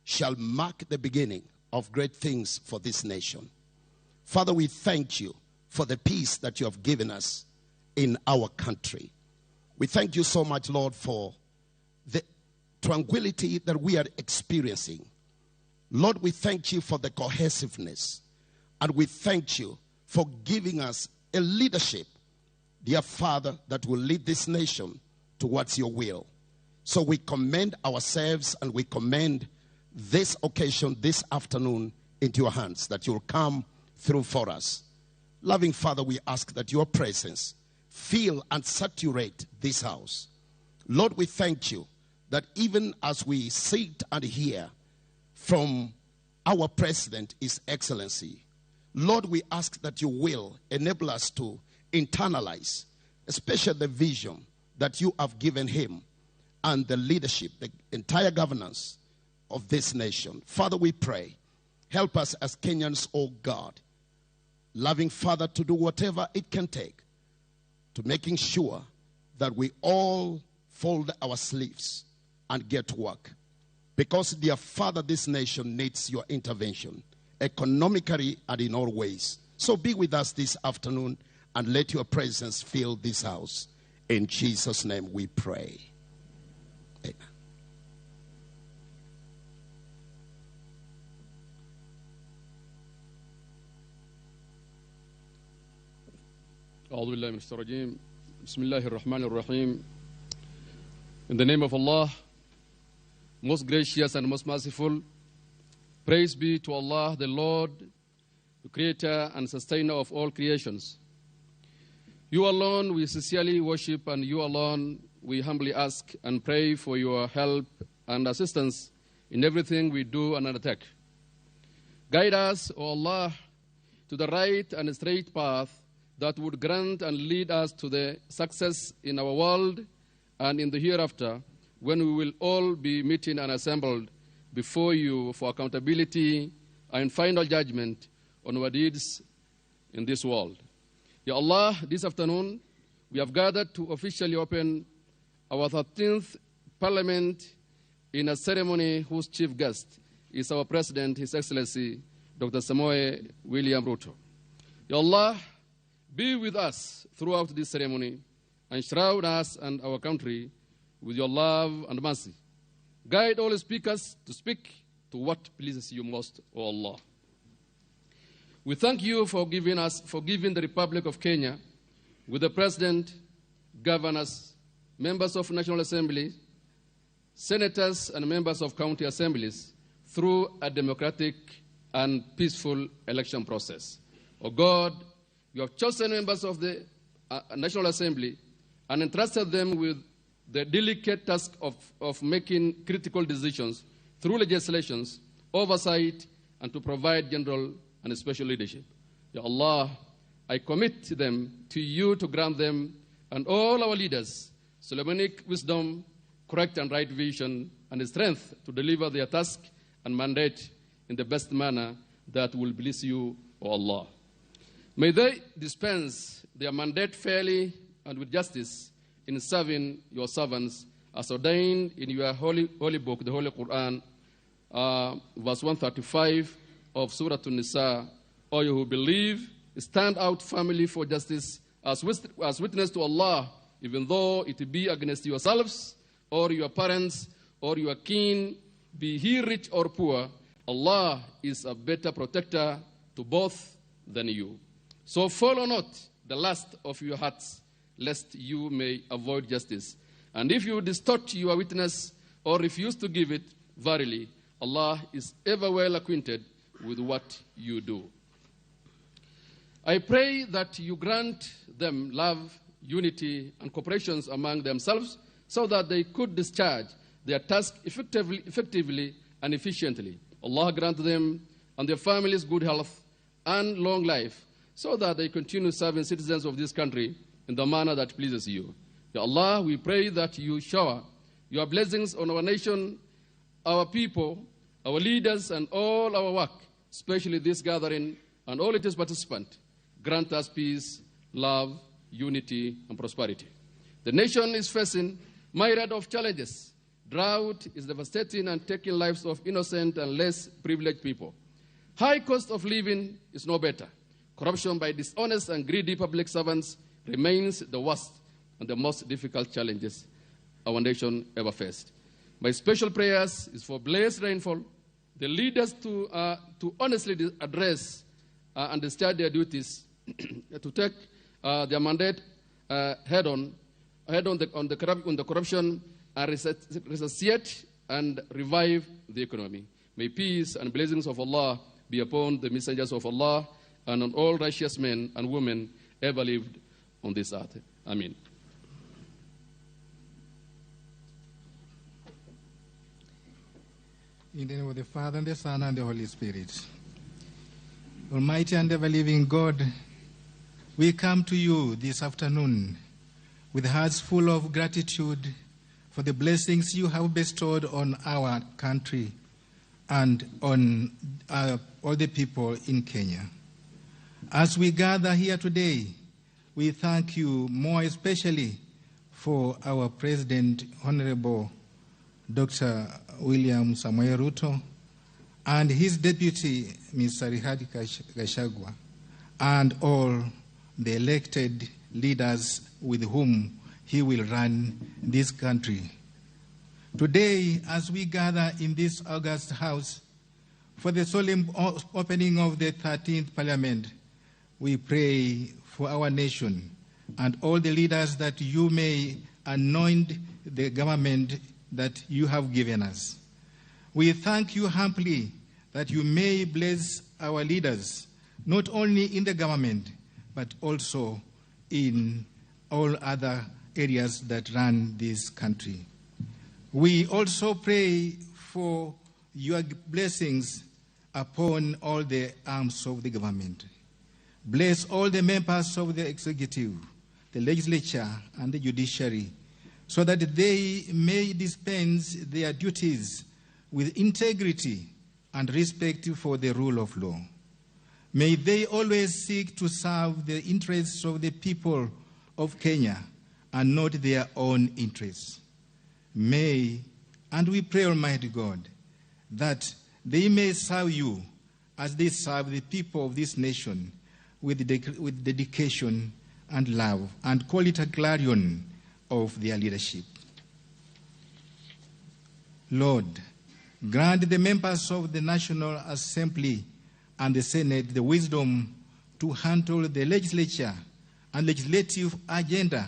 shall mark the beginning of great things for this nation. Father, we thank you for the peace that you have given us in our country. We thank you so much, Lord, for the tranquility that we are experiencing. Lord, we thank you for the cohesiveness. And we thank you for giving us a leadership, dear Father, that will lead this nation towards your will. So we commend ourselves and we commend this occasion, this afternoon, into your hands, that you'll come through for us. Loving Father, we ask that your presence fill and saturate this house. Lord, we thank you that even as we sit and hear from our President, His Excellency, Lord, we ask that you will enable us to internalize, especially the vision that you have given him and the leadership, the entire governance of this nation. Father, we pray, help us as Kenyans, oh God, loving Father, to do whatever it can take to making sure that we all fold our sleeves and get to work. Because, dear Father, this nation needs your intervention, economically and in all ways. So be with us this afternoon and let your presence fill this house. In Jesus' name we pray. Amen. أعوذ بالله من الشيطان الرجيم بسم الله الرحمن الرحيم. In the name of Allah, most gracious and most merciful, praise be to Allah, the Lord, the creator and sustainer of all creations. You alone we sincerely worship, and you alone we humbly ask and pray for your help and assistance in everything we do and undertake. Guide us, O Allah, to the right and straight path that would grant and lead us to the success in our world and in the hereafter, when we will all be meeting and assembled before you for accountability and final judgment on our deeds in this world. Ya Allah, this afternoon we have gathered to officially open our 13th Parliament in a ceremony whose chief guest is our President, His Excellency, Dr. Samoei William Ruto. Ya Allah, be with us throughout this ceremony and shroud us and our country with your love and mercy. Guide all speakers to speak to what pleases you most, O Allah. We thank you for giving the Republic of Kenya with the President, governors, members of National Assembly, senators, and members of county assemblies through a democratic and peaceful election process. O God, you have chosen members of the National Assembly and entrusted them with the delicate task of making critical decisions through legislations, oversight, and to provide general and special leadership. Ya Allah, I commit them to you to grant them and all our leaders Solomonic wisdom, correct and right vision, and strength to deliver their task and mandate in the best manner that will please you, O Allah. May they dispense their mandate fairly and with justice in serving your servants as ordained in your holy book, the Holy Quran, verse 135 of Surah An-Nisa. O you who believe, stand out firmly for justice as witness to Allah, even though it be against yourselves or your parents or your kin, be he rich or poor. Allah is a better protector to both than you. So follow not the lust of your hearts, lest you may avoid justice. And if you distort your witness or refuse to give it, verily, Allah is ever well acquainted with what you do. I pray that you grant them love, unity, and cooperation among themselves so that they could discharge their task effectively and efficiently. Allah grant them and their families good health and long life so that they continue serving citizens of this country in the manner that pleases you. Ya Allah, we pray that you shower your blessings on our nation, our people, our leaders, and all our work, especially this gathering and all its participants. Grant us peace, love, unity, and prosperity. The nation is facing myriad of challenges. Drought is devastating and taking lives of innocent and less privileged people. High cost of living is no better. Corruption by dishonest and greedy public servants remains the worst and the most difficult challenges our nation ever faced. My special prayers is for blessed rainfall, the leaders to honestly address and discharge their duties, to take their mandate head on the corruption, and resuscitate and revive the economy. May peace and blessings of Allah be upon the messengers of Allah and on all righteous men and women ever lived on this earth. Amen. In the name of the Father, and the Son, and the Holy Spirit. Almighty and ever-living God, we come to you this afternoon with hearts full of gratitude for the blessings you have bestowed on our country and on all the people in Kenya. As we gather here today, we thank you more especially for our President, Honorable Dr. William Samoei Ruto, and his deputy, Mr. Rigathi Gachagua, and all the elected leaders with whom he will run this country. Today, as we gather in this august house for the solemn opening of the 13th Parliament, we pray for our nation and all the leaders that you may anoint the government that you have given us. We thank you humbly that you may bless our leaders, not only in the government, but also in all other areas that run this country. We also pray for your blessings upon all the arms of the government. Bless all the members of the executive, the legislature, and the judiciary, so that they may dispense their duties with integrity and respect for the rule of law. May they always seek to serve the interests of the people of Kenya and not their own interests. May, and we pray, Almighty God, that they may serve you as they serve the people of this nation with dedication and love, and call it a clarion of their leadership. Lord, grant the members of the National Assembly and the Senate the wisdom to handle the legislature and legislative agenda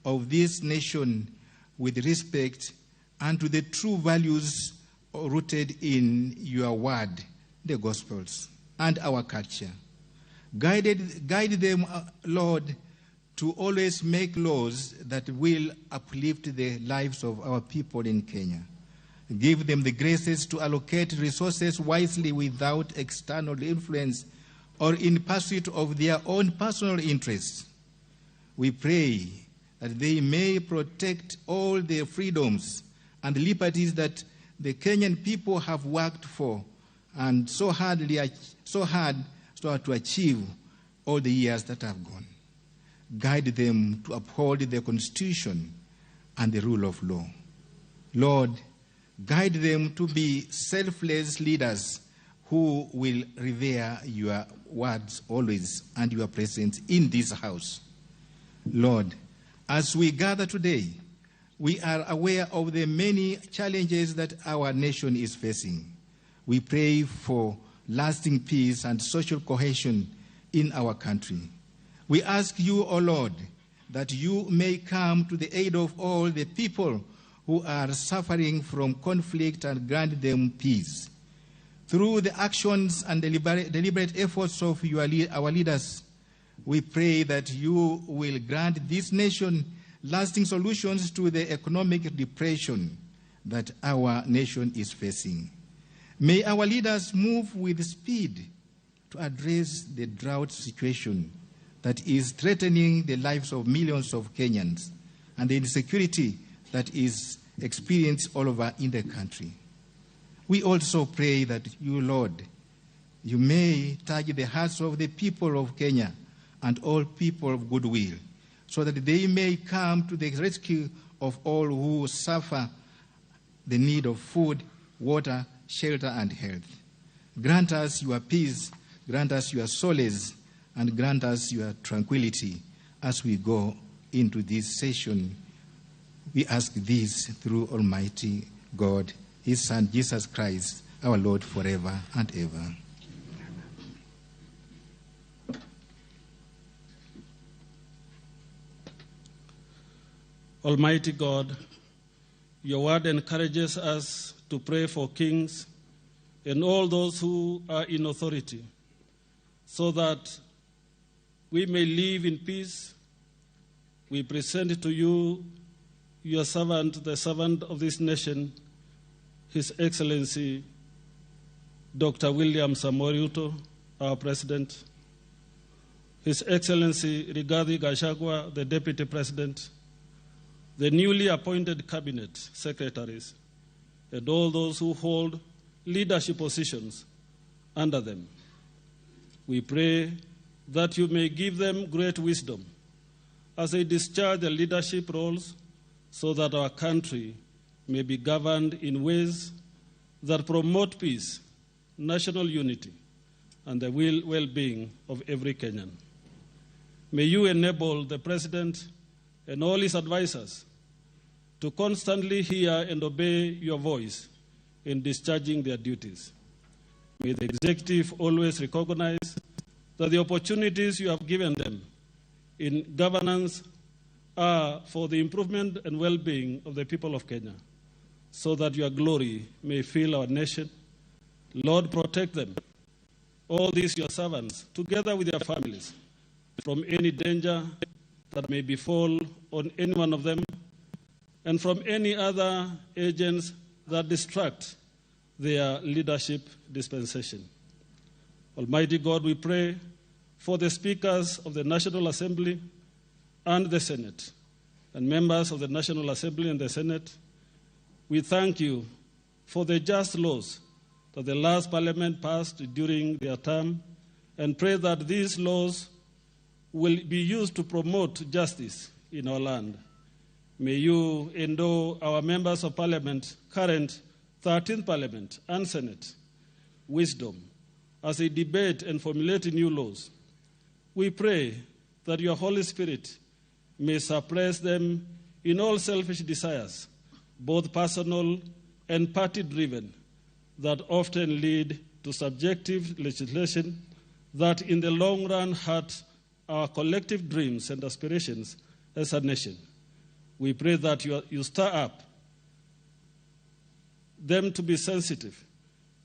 of this nation with respect and to the true values rooted in your word, the Gospels, and our culture. Guide them, Lord, to always make laws that will uplift the lives of our people in Kenya. Give them the graces to allocate resources wisely without external influence or in pursuit of their own personal interests. We pray that they may protect all the freedoms and liberties that the Kenyan people have worked for and so hard to achieve all the years that have gone. Guide them to uphold the Constitution and the rule of law. Lord, guide them to be selfless leaders who will revere your words always and your presence in this house. Lord, as we gather today, we are aware of the many challenges that our nation is facing. We pray for lasting peace and social cohesion in our country. We ask you, O Lord, that you may come to the aid of all the people who are suffering from conflict and grant them peace. Through the actions and deliberate efforts of our leaders, we pray that you will grant this nation lasting solutions to the economic depression that our nation is facing. May our leaders move with speed to address the drought situation that is threatening the lives of millions of Kenyans and the insecurity that is experienced all over in the country. We also pray that you, Lord, you may touch the hearts of the people of Kenya and all people of goodwill, so that they may come to the rescue of all who suffer the need of food, water, shelter, and health. Grant us your peace, grant us your solace, and grant us your tranquility as we go into this session. We ask this through Almighty God, His Son, Jesus Christ, our Lord, forever and ever. Almighty God, your word encourages us to pray for kings and all those who are in authority, so that we may live in peace. We present to you your servant, the servant of this nation, His Excellency Dr. William Samoei Ruto, our President, His Excellency Rigathi Gachagua, the Deputy President, the newly appointed cabinet secretaries, and all those who hold leadership positions under them. We pray that you may give them great wisdom as they discharge their leadership roles, so that our country may be governed in ways that promote peace, national unity, and the well-being of every Kenyan. May you enable the President and all his advisors to constantly hear and obey your voice in discharging their duties. May the executive always recognize that the opportunities you have given them in governance are for the improvement and well-being of the people of Kenya, so that your glory may fill our nation. Lord, protect them, all these your servants, together with their families, from any danger that may befall on any one of them, and from any other agents that distract their leadership dispensation. Almighty God, we pray for the speakers of the National Assembly and the Senate, and members of the National Assembly and the Senate. We thank you for the just laws that the last Parliament passed during their term, and pray that these laws will be used to promote justice in our land. May you endow our members of Parliament, current 13th Parliament and Senate, wisdom as they debate and formulate new laws. We pray that your Holy Spirit may suppress them in all selfish desires, both personal and party-driven that often lead to subjective legislation that in the long run hurt our collective dreams and aspirations as a nation. We pray that you stir up them to be sensitive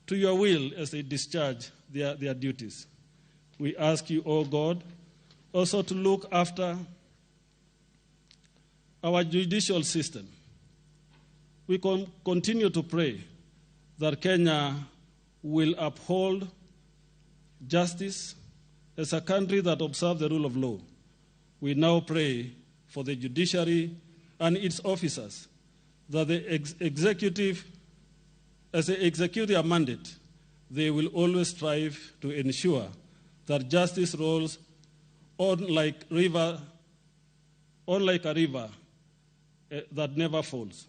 to your will as they discharge their duties. We ask you, O God, also to look after our judicial system. We continue to pray that Kenya will uphold justice as a country that observes the rule of law. We now pray for the judiciary and its officers that the executive, as they execute their mandate, they will always strive to ensure that justice rolls on like a river that never falls.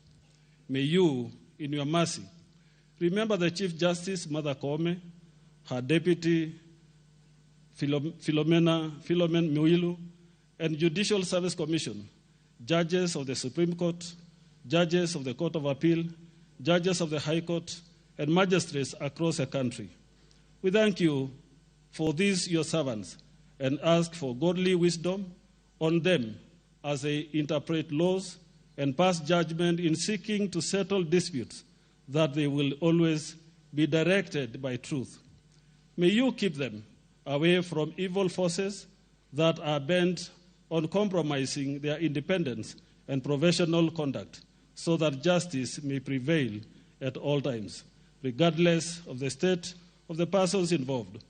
May you, in your mercy, remember the Chief Justice, Mother Koome, her deputy, Philomena Muilu, and Judicial Service Commission, judges of the Supreme Court, judges of the Court of Appeal, judges of the High Court, and magistrates across the country. We thank you for these, your servants, and ask for godly wisdom on them as they interpret laws and pass judgment in seeking to settle disputes, that they will always be directed by truth. May you keep them away from evil forces that are bent on compromising their independence and professional conduct, so that justice may prevail at all times, regardless of the state of the persons involved.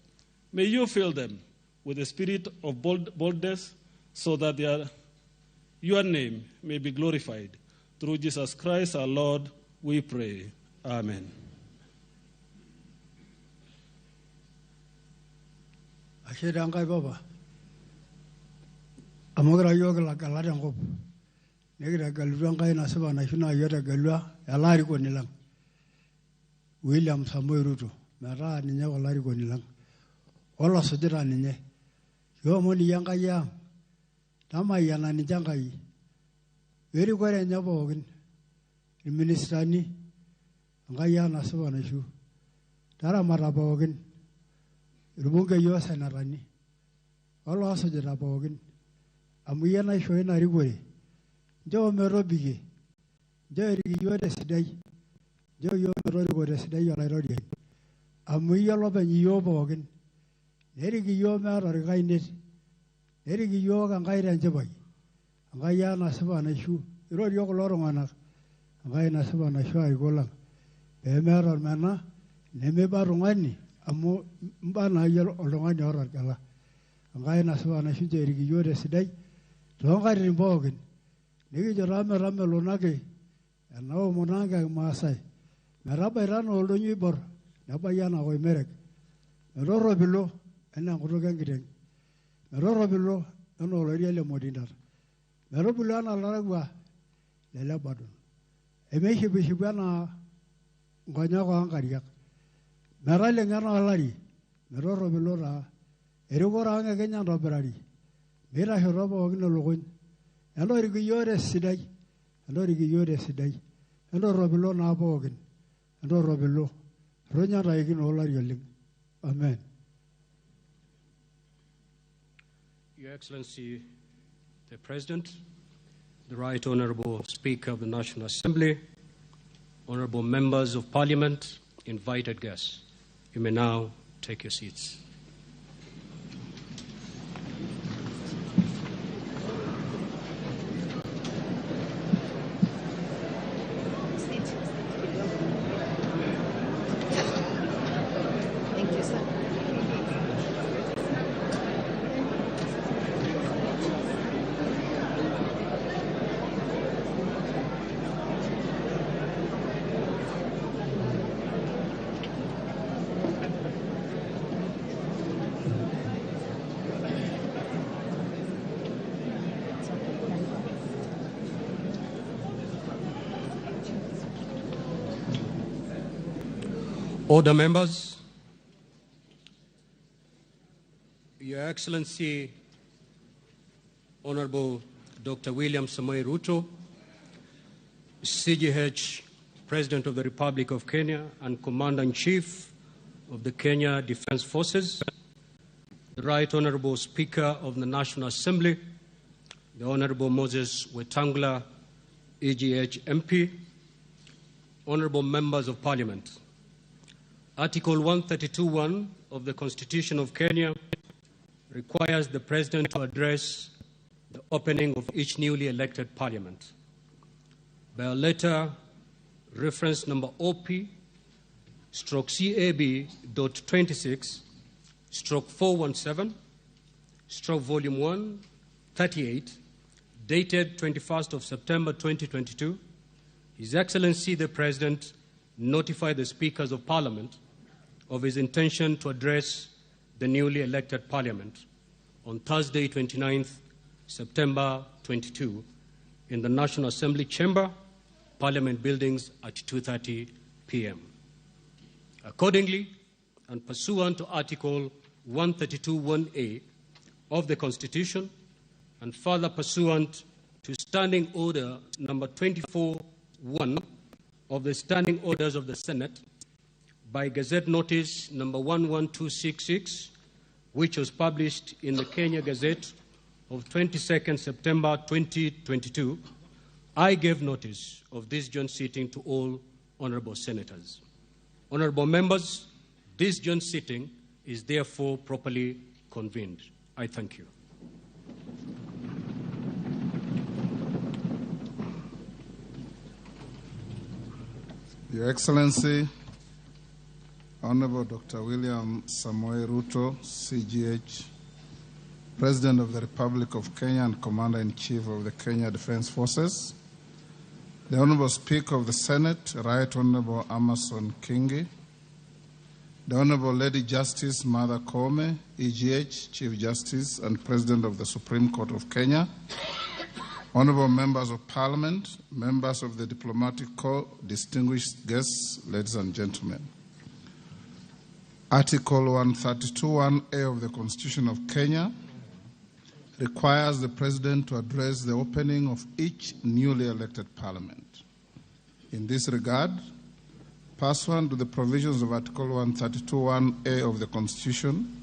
May you fill them with the spirit of boldness, so that your name may be glorified. Through Jesus Christ our Lord, we pray. Amen. Ashirangai Baba. Amogra yoga la galadangop. Negra galurangai nasaba nashuna yota galua alari ko nilang. William Samoei Ruto. Mara ninya walari ko nilang. Ola sudira ninya. Yo moni yanga yang. Tama yana nijangai. Veri kware nyabo ogin. Ministrani. Ngaya nasaba nashu. Tara maraba ogin. Rubunga yo sanarani. Ola sudira ogin. Amuyana shoyena rigore. Jo merobige. Jo rigi yo desidai. Jo yo merobige desidai yola rodi. Amuya loba yo bogin. Nerigi yo mero rigainet. Nerigi yo gangaira njabai. Ngaya na saba na shu. Iro yo koloro ngana. Ngaya na saba na shu ay golang. Be mero mana neme barungani. Amu mbana yo olongani orar kala. Ngaya na saba na shu jerigi yo desidai. Tongari rimbogin. Nigi jo rame lonage. Anao monanga masai. Meraba irano olonyi bor. Naba yana koi merek. Meroro bilo. Ena ngurugan gideng. Meroro bilo. Eno oloria le modindar. Meroro bilo ana laragwa. Lele badun. Emeshi bishibana. Ngonya kwa angariak. Merale ngana alari. Meroro bilo ra. Erugora anga kenya roberari. Mira hiroba ogino logon. Endo rigi yore sidai. Endo rigi yore sidai. Endo robilo na abogin. Endo robilo. Ronya raigin olari yoling. Amen. Your Excellency, the President, the Right Honorable Speaker of the National Assembly, Honorable Members of Parliament, invited guests, you may now take your seats. Order, members. Your Excellency, Honorable Dr. William Samoei Ruto, CGH President of the Republic of Kenya and Commander-in-Chief of the Kenya Defense Forces, the Right Honorable Speaker of the National Assembly, the Honorable Moses Wetangula, EGH MP, Honorable Members of Parliament. Article 132.1 of the Constitution of Kenya requires the President to address the opening of each newly elected Parliament. By a letter, reference number OP/CAB.26/417/Volume 1, 38, dated 21st of September 2022, His Excellency the President notified the Speakers of Parliament of his intention to address the newly elected Parliament on Thursday, 29th September 22, in the National Assembly Chamber, Parliament Buildings at 2:30 p.m. Accordingly, and pursuant to Article 132.1a of the Constitution, and further pursuant to Standing Order number 24.1 of the Standing Orders of the Senate, by Gazette Notice number 11266, which was published in the Kenya Gazette of 22nd September 2022, I gave notice of this joint sitting to all honorable senators. Honorable members, this joint sitting is therefore properly convened. I thank you. Your Excellency, Honorable Dr. William Samoei Ruto, CGH, President of the Republic of Kenya and Commander-in-Chief of the Kenya Defense Forces, the Honorable Speaker of the Senate, Right Honorable Amason Kingi, the Honorable Lady Justice Martha Koome, EGH, Chief Justice and President of the Supreme Court of Kenya, Honorable Members of Parliament, members of the Diplomatic Corps, distinguished guests, ladies and gentlemen. Article 132.1a of the Constitution of Kenya requires the President to address the opening of each newly elected Parliament. In this regard, pursuant to the provisions of Article 132.1a of the Constitution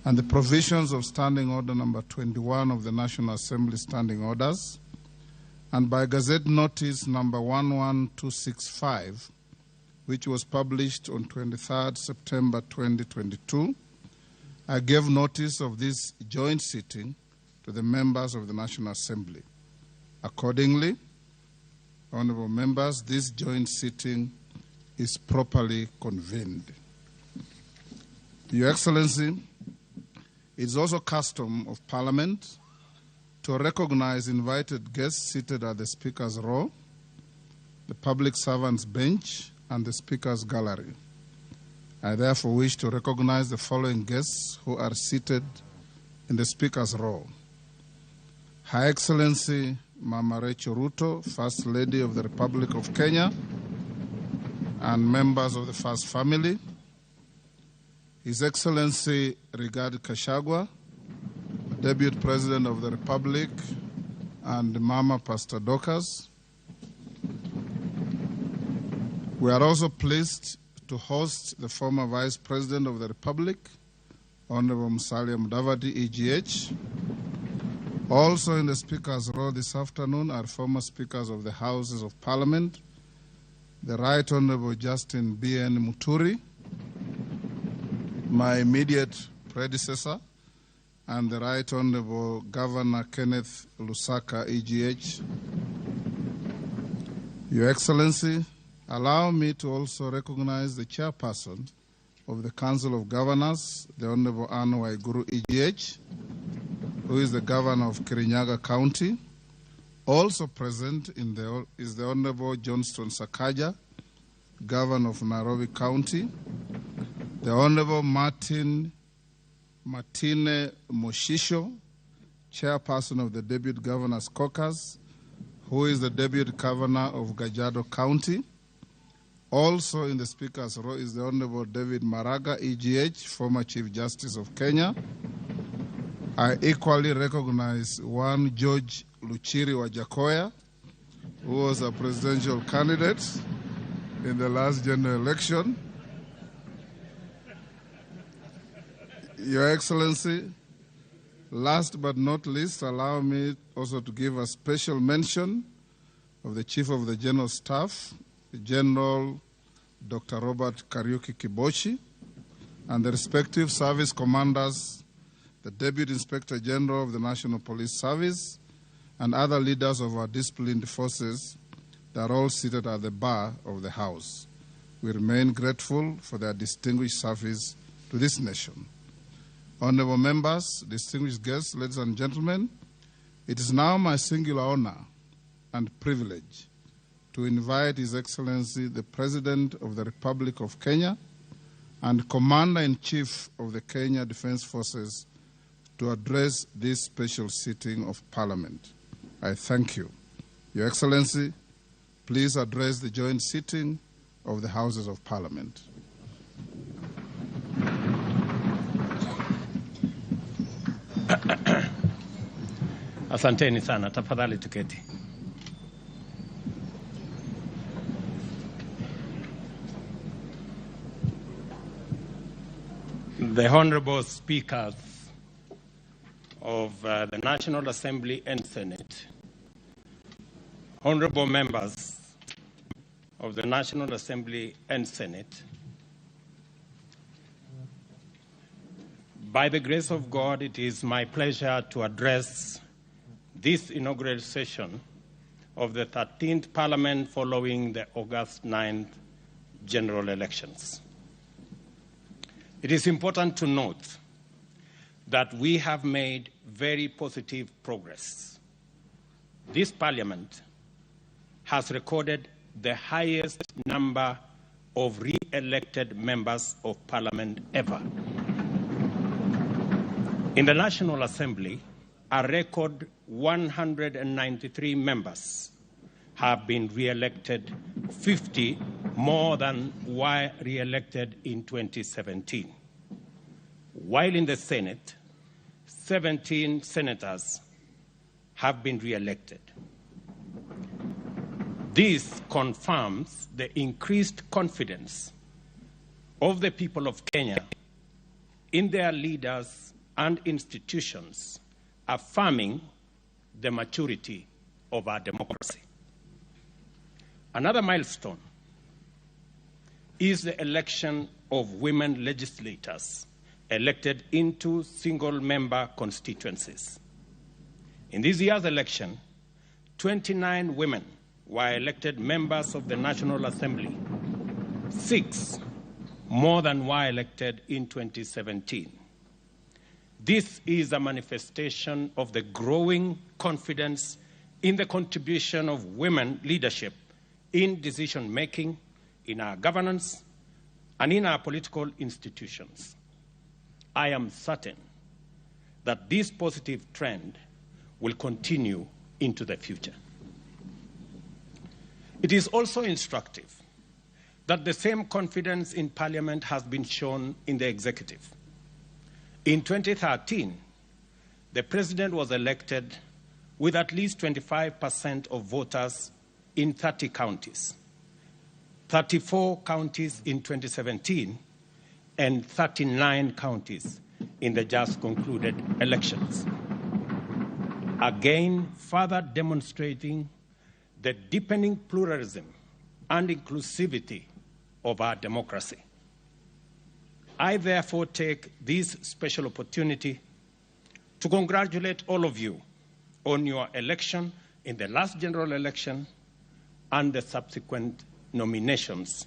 and the provisions of Standing Order number 21 of the National Assembly Standing Orders, and by Gazette Notice number 11265, which was published on 23rd September 2022, I gave notice of this joint sitting to the members of the National Assembly. Accordingly, honorable members, this joint sitting is properly convened. Your Excellency, it is also custom of Parliament to recognize invited guests seated at the Speaker's row, the public servants' bench, and the Speaker's gallery. I therefore wish to recognize the following guests who are seated in the Speaker's row. Her Excellency Mama Rachel Ruto, First Lady of the Republic of Kenya, and members of the First Family, His Excellency Rigathi Gachagua, Deputy President of the Republic, and Mama Pastor Dorcas. We are also pleased to host the former Vice President of the Republic, Honorable Musalia Mudavadi, EGH. Also in the Speaker's row this afternoon are former Speakers of the Houses of Parliament, the Right Honorable Justin B.N. Muturi, my immediate predecessor, and the Right Honorable Governor Kenneth Lusaka, EGH. Your Excellency, allow me to also recognize the chairperson of the Council of Governors, the Honorable Anne Waiguru, EGH, who is the Governor of Kirinyaga County. Also present is the Honorable Johnston Sakaja, Governor of Nairobi County, the Honorable Martine Moshisho, Chairperson of the Deputy Governor's Caucus, who is the Deputy Governor of Kajiado County. Also in the Speaker's row is the Honorable David Maraga, EGH, former Chief Justice of Kenya. I equally recognize one George Luchiri Wajakoya, who was a presidential candidate. in the last general election. Your Excellency, last but not least, allow me also to give a special mention of the Chief of the General Staff, General Dr. Robert Kariuki Kibochi, and the respective service commanders, the Deputy Inspector General of the National Police Service, and other leaders of our disciplined forces that are all seated at the bar of the House. We remain grateful for their distinguished service to this nation. Honorable members, distinguished guests, ladies and gentlemen, it is now my singular honor and privilege to invite His Excellency the President of the Republic of Kenya and Commander-in-Chief of the Kenya Defense Forces to address this special sitting of Parliament. I thank you. Your Excellency, please address the joint sitting of the Houses of Parliament. Asanteni sana, tafadhali tuketi. The Honorable Speakers of the National Assembly and Senate, Honorable Members of the National Assembly and Senate, by the grace of God, it is my pleasure to address this inaugural session of the 13th Parliament following the August 9th general elections. It is important to note that we have made very positive progress. This Parliament has recorded the highest number of re-elected members of Parliament ever. In the National Assembly, a record 193 members have been re-elected, 50 more than were re-elected in 2017. While in the Senate, 17 senators have been re-elected. This confirms the increased confidence of the people of Kenya in their leaders and institutions, affirming the maturity of our democracy. Another milestone is the election of women legislators elected into single-member constituencies. In this year's election, 29 women were elected members of the National Assembly, 6 more than were elected in 2017. This is a manifestation of the growing confidence in the contribution of women leadership in decision-making, in our governance, and in our political institutions. I am certain that this positive trend will continue into the future. It is also instructive that the same confidence in Parliament has been shown in the executive. In 2013, the President was elected with at least 25% of voters in 30 counties, 34 counties in 2017, and 39 counties in the just concluded elections. Again, further demonstrating the deepening pluralism and inclusivity of our democracy. I therefore take this special opportunity to congratulate all of you on your election in the last general election and the subsequent nominations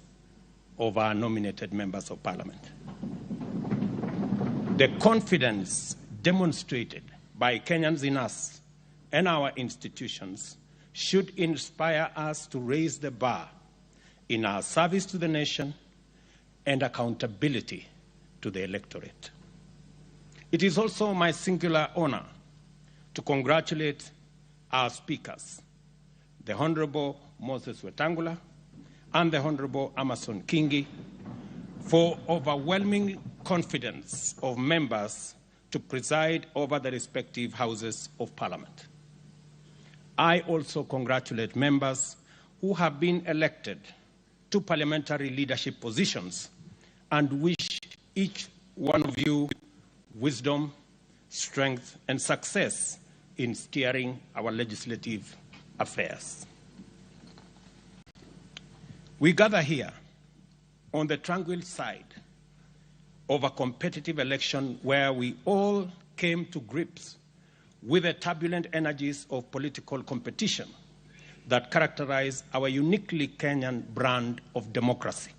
of our nominated members of Parliament. The confidence demonstrated by Kenyans in us and our institutions should inspire us to raise the bar in our service to the nation and accountability to the electorate. It is also my singular honor to congratulate our speakers, the Honorable Moses Wetangula and the Honorable Amason Kingi, for overwhelming confidence of members to preside over the respective houses of Parliament. I also congratulate members who have been elected to parliamentary leadership positions and wish each one of you wisdom, strength, and success in steering our legislative affairs. We gather here on the tranquil side of a competitive election where we all came to grips with the turbulent energies of political competition that characterize our uniquely Kenyan brand of democracy.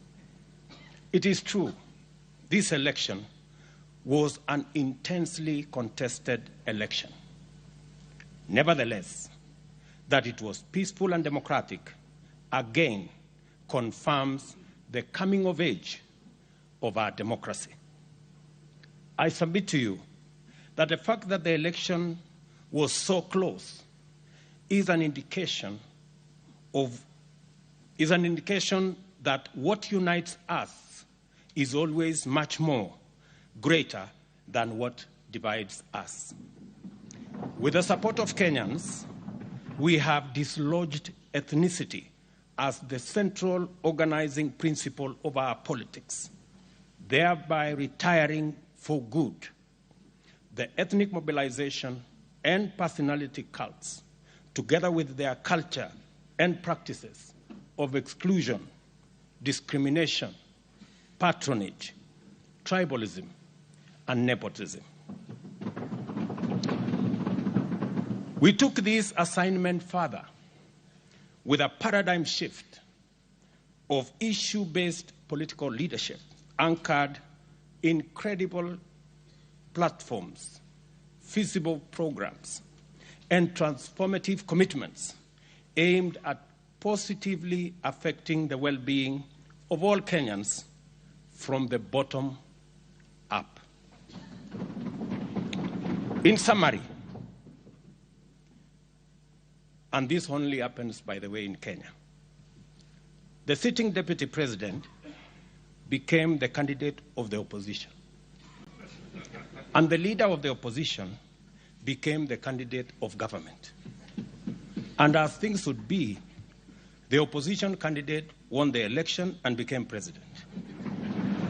It is true, this election was an intensely contested election. Nevertheless, that it was peaceful and democratic again confirms the coming of age of our democracy. I submit to you that the fact that the election was so close is an indication that what unites us is always much more greater than what divides us. With the support of Kenyans, we have dislodged ethnicity as the central organizing principle of our politics, thereby retiring for good the ethnic mobilization and personality cults, together with their culture and practices of exclusion, discrimination, patronage, tribalism, and nepotism. We took this assignment further with a paradigm shift of issue-based political leadership anchored in credible platforms, feasible programs, and transformative commitments aimed at positively affecting the well-being of all Kenyans from the bottom up. In summary, and this only happens, by the way, in Kenya, the sitting deputy president became the candidate of the opposition, and the leader of the opposition became the candidate of government. And as things would be, the opposition candidate won the election and became president.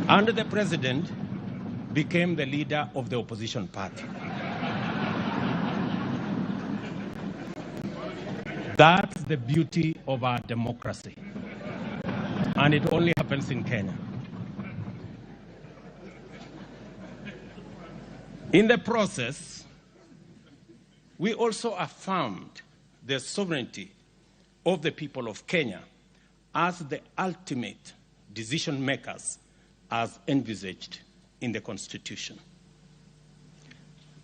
And the president became the leader of the opposition party. That's the beauty of our democracy. And it only happens in Kenya. In the process, we also affirmed the sovereignty of the people of Kenya as the ultimate decision makers as envisaged in the Constitution.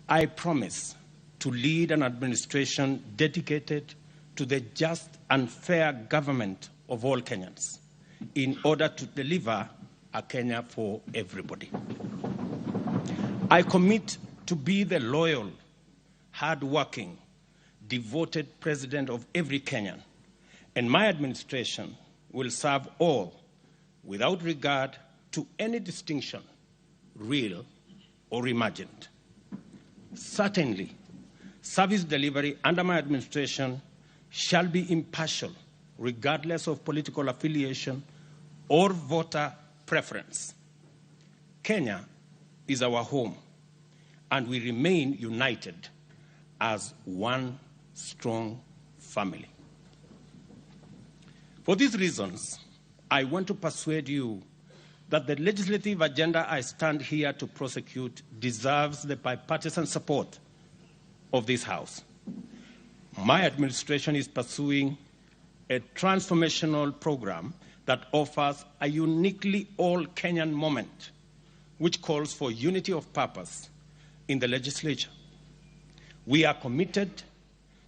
I promise to lead an administration dedicated to the just and fair government of all Kenyans in order to deliver a Kenya for everybody. I commit to be the loyal, hard-working, devoted president of every Kenyan, and my administration will serve all without regard to any distinction, real or imagined. Certainly, service delivery under my administration shall be impartial, regardless of political affiliation or voter preference. Kenya is our home, and we remain united as one strong family. For these reasons, I want to persuade you that the legislative agenda I stand here to prosecute deserves the bipartisan support of this House. My administration is pursuing a transformational program that offers a uniquely all-Kenyan moment, which calls for unity of purpose in the legislature. We are committed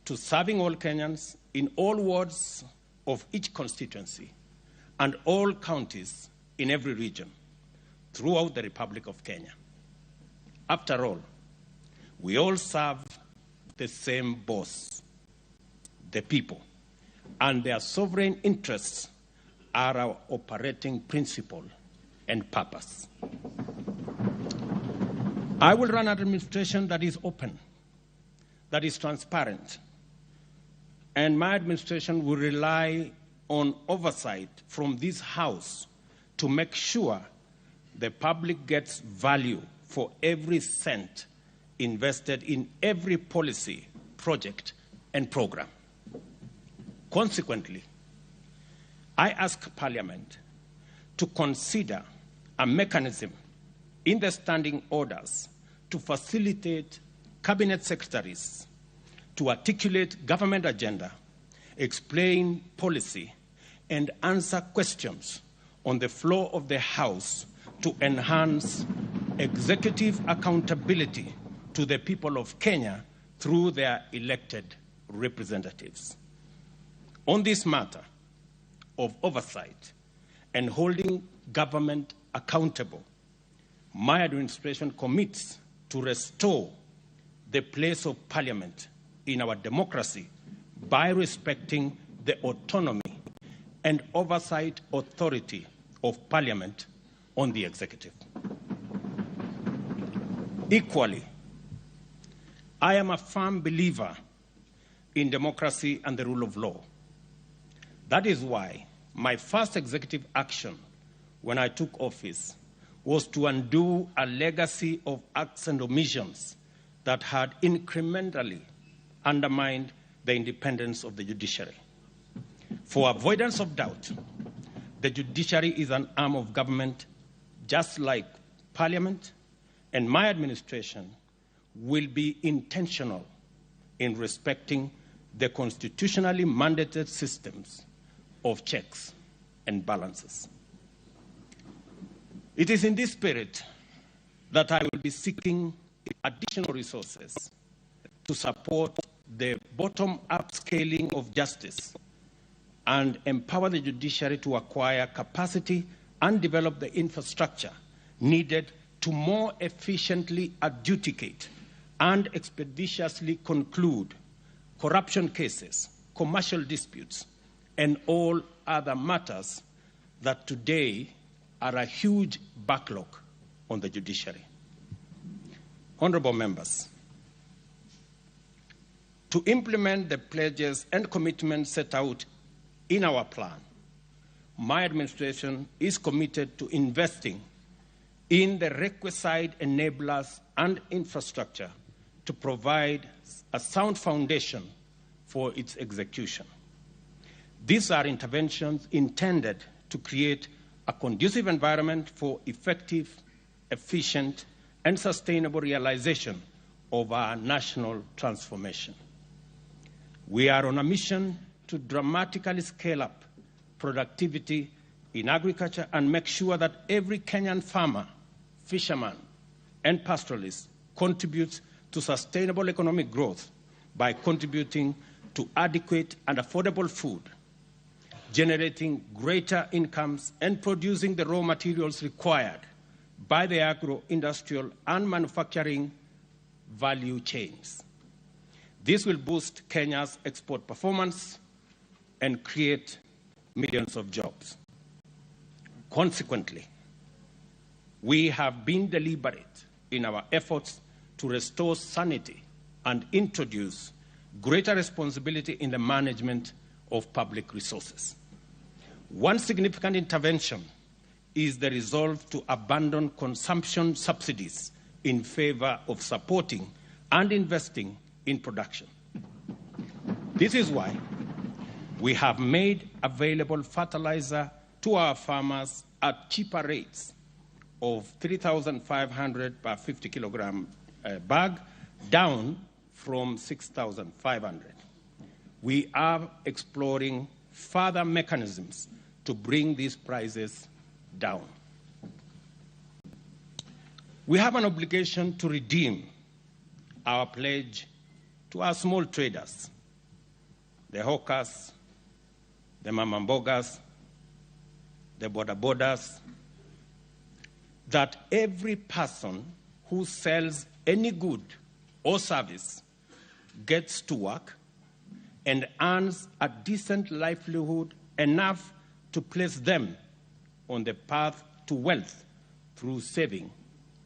to serving all Kenyans in all wards of each constituency and all counties in every region throughout the Republic of Kenya. After all, we all serve the same boss, the people, and their sovereign interests are our operating principle and purpose. I will run an administration that is open, that is transparent, and my administration will rely on oversight from this House to make sure the public gets value for every cent invested in every policy, project, and program. Consequently, I ask Parliament to consider a mechanism in the standing orders to facilitate cabinet secretaries to articulate government agenda, explain policy, and answer questions on the floor of the House to enhance executive accountability to the people of Kenya through their elected representatives. On this matter of oversight and holding government accountable, my administration commits to restore the place of Parliament in our democracy by respecting the autonomy and oversight authority of Parliament on the executive. Equally, I am a firm believer in democracy and the rule of law. That is why my first executive action when I took office was to undo a legacy of acts and omissions that had incrementally undermined the independence of the judiciary. For avoidance of doubt, the judiciary is an arm of government just like Parliament, and my administration will be intentional in respecting the constitutionally mandated systems of checks and balances. It is in this spirit that I will be seeking additional resources to support the bottom-up scaling of justice and empower the judiciary to acquire capacity and develop the infrastructure needed to more efficiently adjudicate and expeditiously conclude corruption cases, commercial disputes, and all other matters that today are a huge backlog on the judiciary. Honorable members, to implement the pledges and commitments set out in our plan, my administration is committed to investing in the requisite enablers and infrastructure to provide a sound foundation for its execution. These are interventions intended to create a conducive environment for effective, efficient, and sustainable realization of our national transformation. We are on a mission to dramatically scale up productivity in agriculture and make sure that every Kenyan farmer, fisherman, and pastoralist contributes to sustainable economic growth by contributing to adequate and affordable food, generating greater incomes, and producing the raw materials required by the agro-industrial and manufacturing value chains. This will boost Kenya's export performance and create millions of jobs. Consequently, we have been deliberate in our efforts to restore sanity and introduce greater responsibility in the management of public resources. One significant intervention is the resolve to abandon consumption subsidies in favor of supporting and investing in production. This is why we have made available fertilizer to our farmers at cheaper rates of 3,500 per 50 kilogram bag, down from 6,500. We are exploring further mechanisms to bring these prices down. We have an obligation to redeem our pledge to our small traders, the hawkers, the mamambogas, the bodabodas, that every person who sells any good or service gets to work and earns a decent livelihood enough to place them on the path to wealth through saving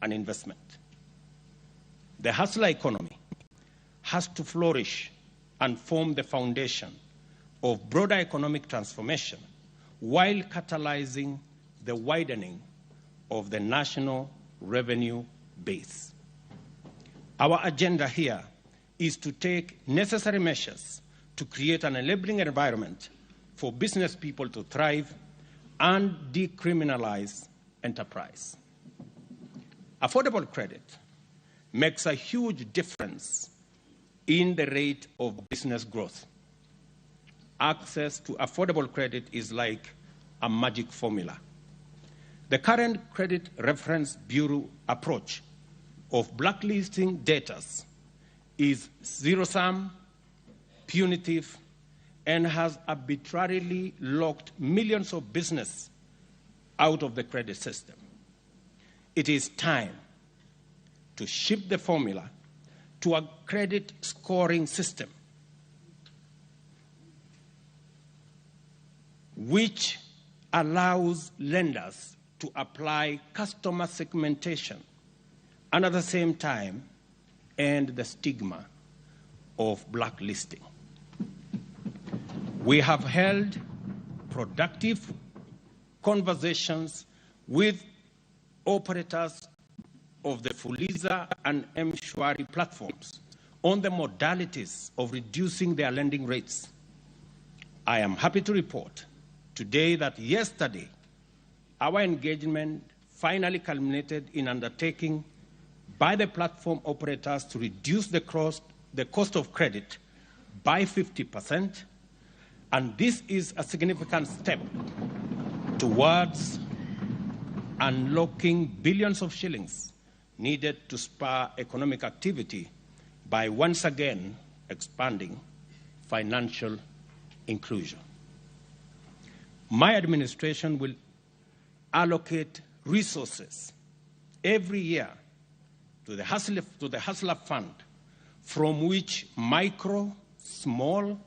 and investment. The hustler economy has to flourish and form the foundation of broader economic transformation while catalyzing the widening of the national revenue base. Our agenda here is to take necessary measures to create an enabling environment for business people to thrive and decriminalize enterprise. Affordable credit makes a huge difference in the rate of business growth. Access to affordable credit is like a magic formula. The current Credit Reference Bureau approach of blacklisting debtors is zero-sum, punitive, and has arbitrarily locked millions of businesses out of the credit system. It is time to shift the formula to a credit scoring system which allows lenders to apply customer segmentation and at the same time end the stigma of blacklisting. We have held productive conversations with operators of the Fuliza and M-Shwari platforms on the modalities of reducing their lending rates. I am happy to report today that yesterday our engagement finally culminated in undertaking by the platform operators to reduce the cost of credit by 50%, and this is a significant step towards unlocking billions of shillings needed to spur economic activity by once again expanding financial inclusion. My administration will allocate resources every year to the Hustler Fund, from which micro, small,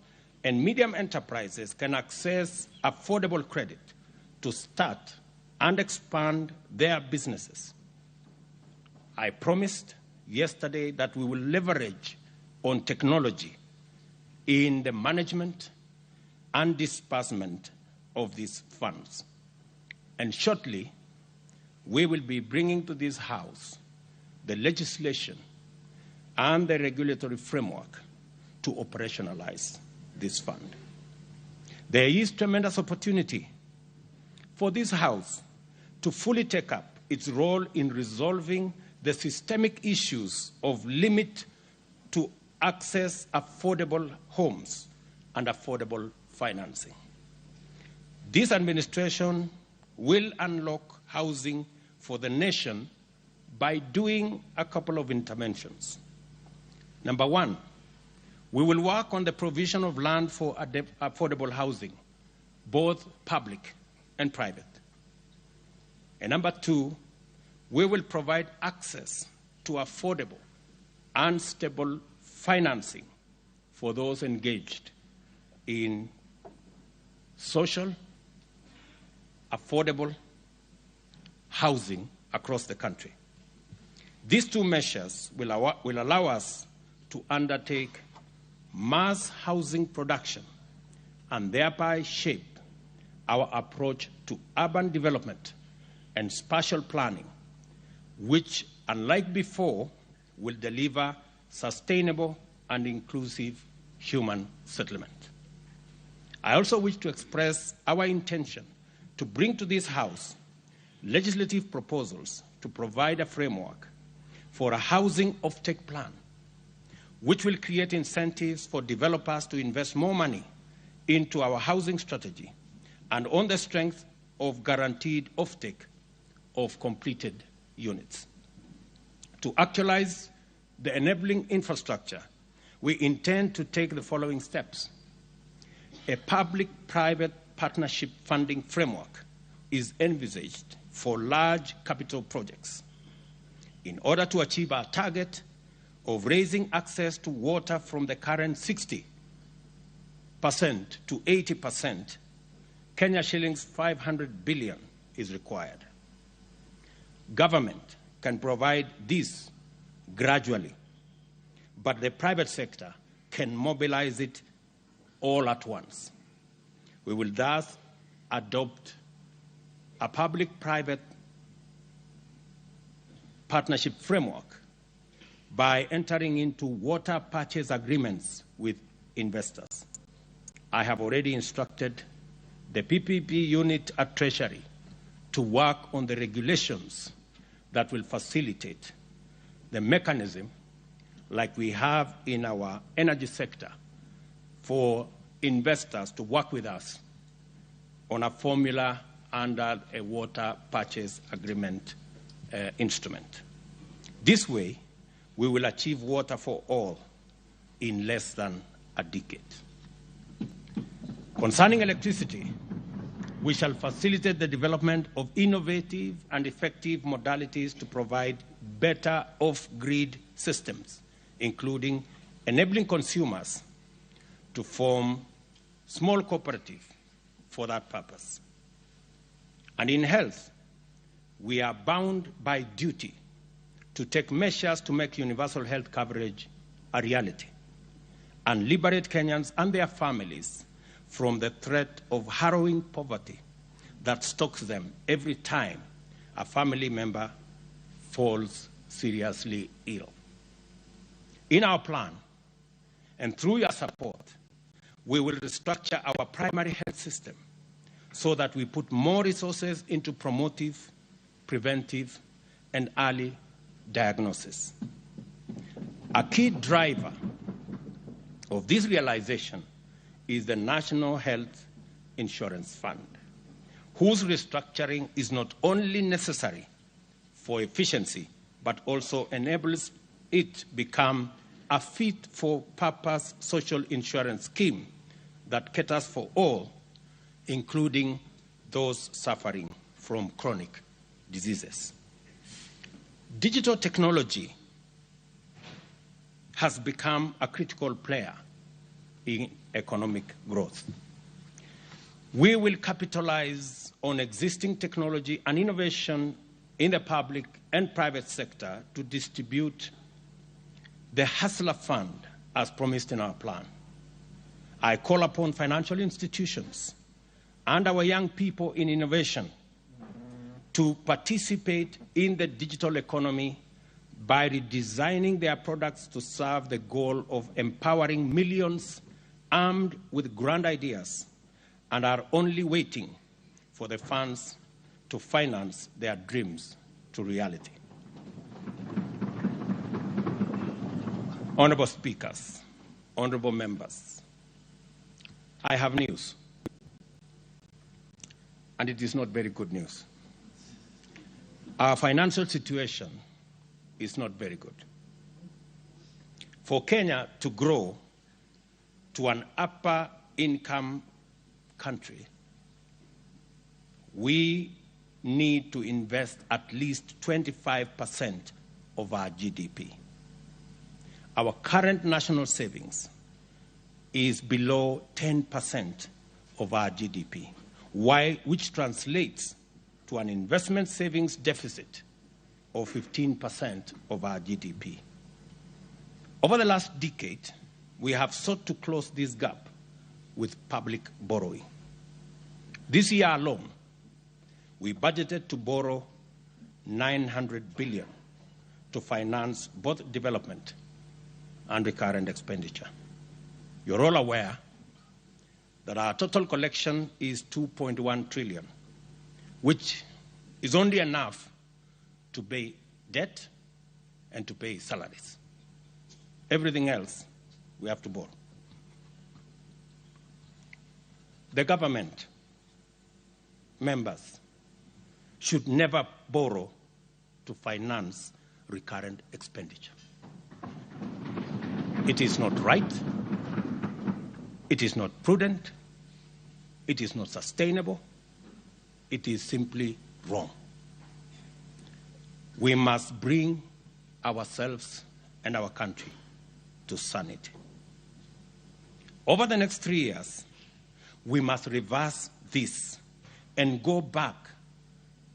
and medium enterprises can access affordable credit to start and expand their businesses. I promised yesterday that we will leverage on technology in the management and disbursement of these funds. And shortly, we will be bringing to this House the legislation and the regulatory framework to operationalize this fund. There is tremendous opportunity for this House to fully take up its role in resolving the systemic issues of limit to access affordable homes and affordable financing. This administration will unlock housing for the nation by doing a couple of interventions. Number one, we will work on the provision of land for affordable housing, both public and private. And number two, we will provide access to affordable and stable financing for those engaged in social, affordable housing across the country. These two measures will allow us to undertake mass housing production and thereby shape our approach to urban development and spatial planning, which, unlike before, will deliver sustainable and inclusive human settlement. I also wish to express our intention to bring to this House legislative proposals to provide a framework for a housing offtake plan, which will create incentives for developers to invest more money into our housing strategy and on the strength of guaranteed offtake of completed units. To actualize the enabling infrastructure, we intend to take the following steps. A public-private partnership funding framework is envisaged for large capital projects. In order to achieve our target of raising access to water from the current 60% to 80%, Kenya shillings 500 billion is required. Government can provide this gradually, but the private sector can mobilize it all at once. We will thus adopt a public-private partnership framework by entering into water purchase agreements with investors. I have already instructed the PPP unit at Treasury to work on the regulations that will facilitate the mechanism like we have in our energy sector for investors to work with us on a formula under a water purchase agreement instrument. This way, we will achieve water for all in less than a decade. Concerning electricity, we shall facilitate the development of innovative and effective modalities to provide better off-grid systems, including enabling consumers to form small cooperatives for that purpose. And in health, we are bound by duty to take measures to make universal health coverage a reality and liberate Kenyans and their families from the threat of harrowing poverty that stalks them every time a family member falls seriously ill. In our plan, and through your support, we will restructure our primary health system so that we put more resources into promotive, preventive, and early diagnosis. A key driver of this realization is the National Health Insurance Fund, whose restructuring is not only necessary for efficiency, but also enables it become a fit-for-purpose social insurance scheme that caters for all, including those suffering from chronic diseases. Digital technology has become a critical player in economic growth. We will capitalize on existing technology and innovation in the public and private sector to distribute the Hustler Fund as promised in our plan. I call upon financial institutions and our young people in innovation to participate in the digital economy by redesigning their products to serve the goal of empowering millions armed with grand ideas and are only waiting for the funds to finance their dreams to reality. Honorable speakers, honorable members, I have news, and it is not very good news. Our financial situation is not very good. For Kenya to grow to an upper income country, we need to invest at least 25% of our GDP. Our current national savings is below 10% of our GDP, which translates to an investment savings deficit of 15% of our GDP. Over the last decade, we have sought to close this gap with public borrowing. This year alone, we budgeted to borrow 900 billion to finance both development and recurrent expenditure. You're all aware that our total collection is 2.1 trillion, which is only enough to pay debt and to pay salaries. Everything else, we have to borrow. The government, members, should never borrow to finance recurrent expenditure. It is not right, it is not prudent, it is not sustainable, it is simply wrong. We must bring ourselves and our country to sanity. Over the next 3 years, we must reverse this and go back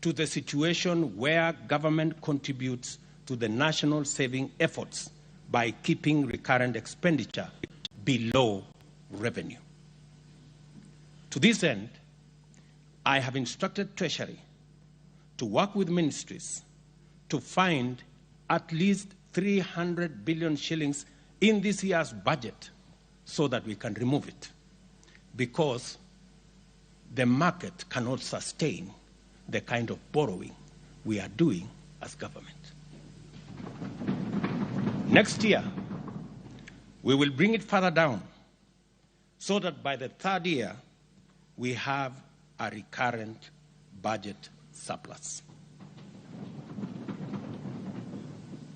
to the situation where government contributes to the national saving efforts by keeping recurrent expenditure below revenue. To this end, I have instructed Treasury to work with ministries to find at least 300 billion shillings in this year's budget so that we can remove it, because the market cannot sustain the kind of borrowing we are doing as government. Next year, we will bring it further down so that by the third year, we have a recurrent budget surplus.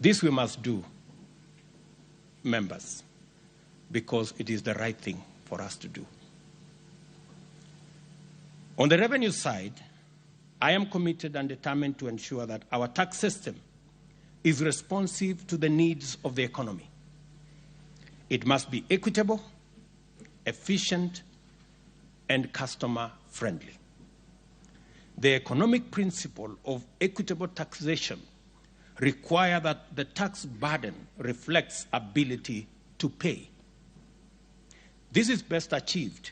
This we must do, members, because it is the right thing for us to do. On the revenue side, I am committed and determined to ensure that our tax system is responsive to the needs of the economy. It must be equitable, efficient, and customer-friendly. The economic principle of equitable taxation requires that the tax burden reflects ability to pay. This is best achieved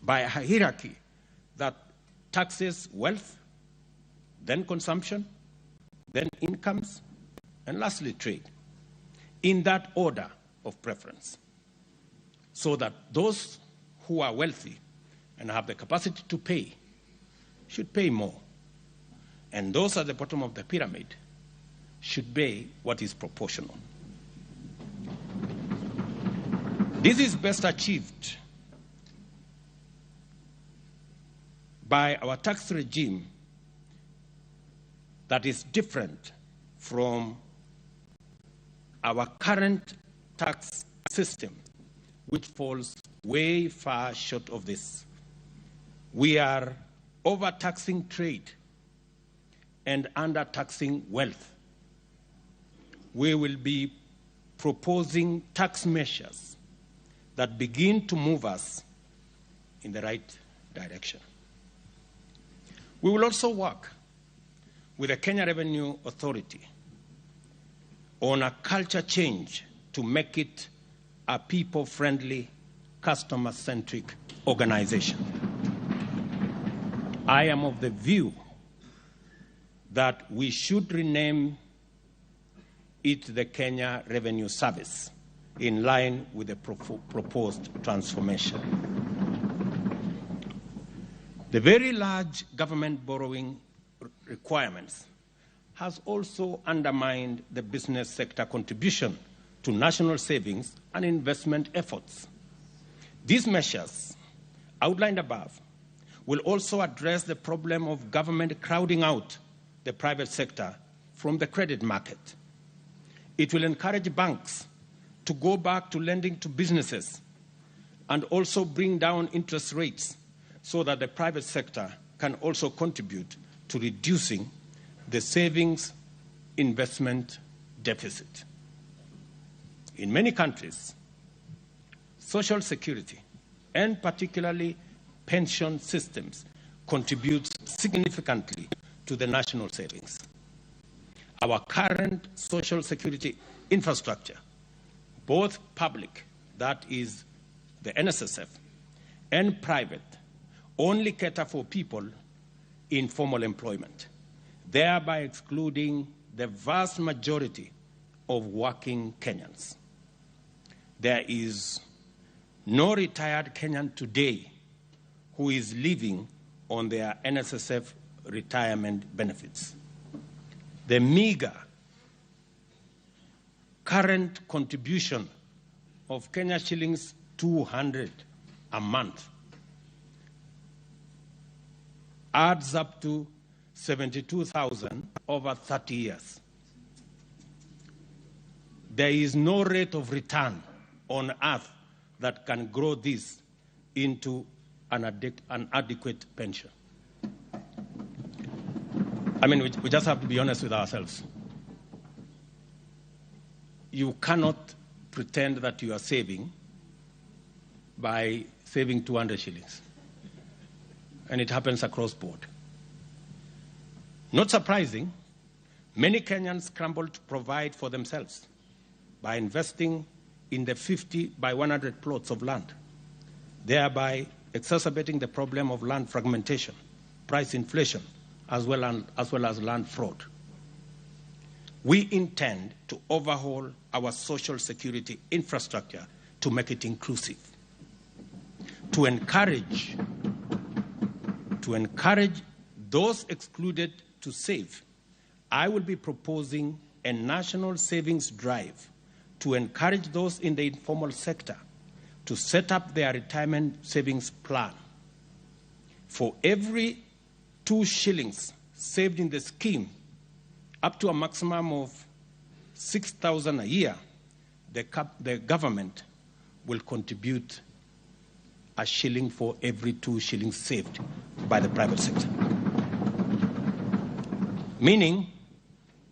by a hierarchy that taxes wealth, then consumption, then incomes, and lastly trade, in that order of preference, so that those who are wealthy and have the capacity to pay should pay more, and those at the bottom of the pyramid should pay what is proportional. This is best achieved by our tax regime that is different from our current tax system, which falls way far short of this. We are overtaxing trade and undertaxing wealth. We will be proposing tax measures that begin to move us in the right direction. We will also work with the Kenya Revenue Authority on a culture change to make it a people-friendly, customer-centric organization. I am of the view that we should rename it the Kenya Revenue Service in line with the proposed transformation. The very large government borrowing requirements has also undermined the business sector contribution to national savings and investment efforts. These measures, outlined above, will also address the problem of government crowding out the private sector from the credit market. It will encourage banks to go back to lending to businesses and also bring down interest rates so that the private sector can also contribute to reducing the savings investment deficit. In many countries, social security, and particularly pension systems, contribute significantly to the national savings. Our current social security infrastructure, both public, that is the NSSF, and private, only cater for people in formal employment, thereby excluding the vast majority of working Kenyans. There is no retired Kenyan today who is living on their NSSF retirement benefits. The meager current contribution of Kenya shillings 200 a month adds up to 72,000 over 30 years. There is no rate of return on earth that can grow this into an adequate pension. I mean, we just have to be honest with ourselves. You cannot pretend that you are saving by saving 200 shillings. And it happens across board. Not surprising, many Kenyans scramble to provide for themselves by investing in the 50 by 100 plots of land, thereby exacerbating the problem of land fragmentation, price inflation, as well as land fraud. We intend to overhaul our social security infrastructure to make it inclusive. To encourage those excluded to save, I will be proposing a national savings drive to encourage those in the informal sector to set up their retirement savings plan. For every 2 shillings saved in the scheme, up to a maximum of 6,000 a year, the government will contribute a shilling for every 2 shillings saved by the private sector. Meaning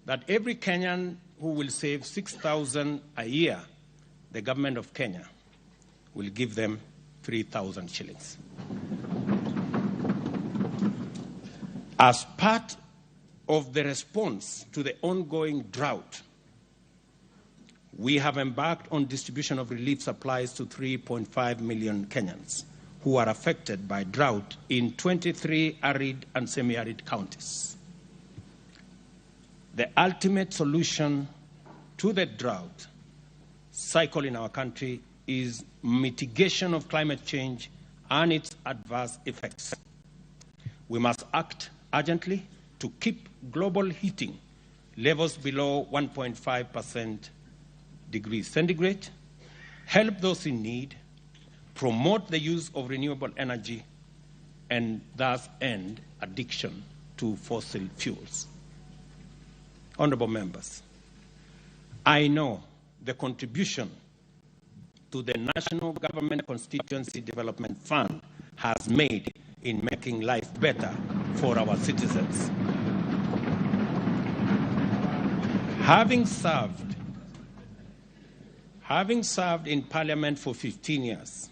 that every Kenyan who will save 6,000 a year, the government of Kenya will give them 3,000 shillings. As part of the response to the ongoing drought, we have embarked on distribution of relief supplies to 3.5 million Kenyans who are affected by drought in 23 arid and semi-arid counties. The ultimate solution to the drought cycle in our country is mitigation of climate change and its adverse effects. We must act urgently to keep global heating levels below 1.5 degrees centigrade, help those in need, promote the use of renewable energy, and thus end addiction to fossil fuels. Honorable members, I know the contribution to the National Government Constituency Development Fund has made in making life better for our citizens. Having served in Parliament for 15 years,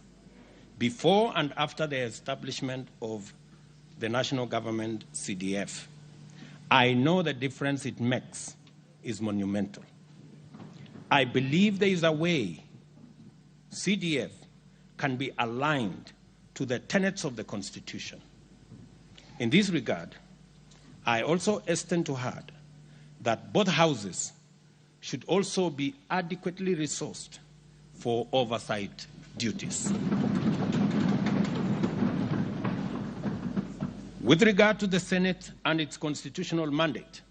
before and after the establishment of the National Government CDF, I know the difference it makes is monumental. I believe there is a way CDF can be aligned to the tenets of the Constitution. In this regard, I also hasten to add that both houses should also be adequately resourced for oversight duties. With regard to the Senate and its constitutional mandate,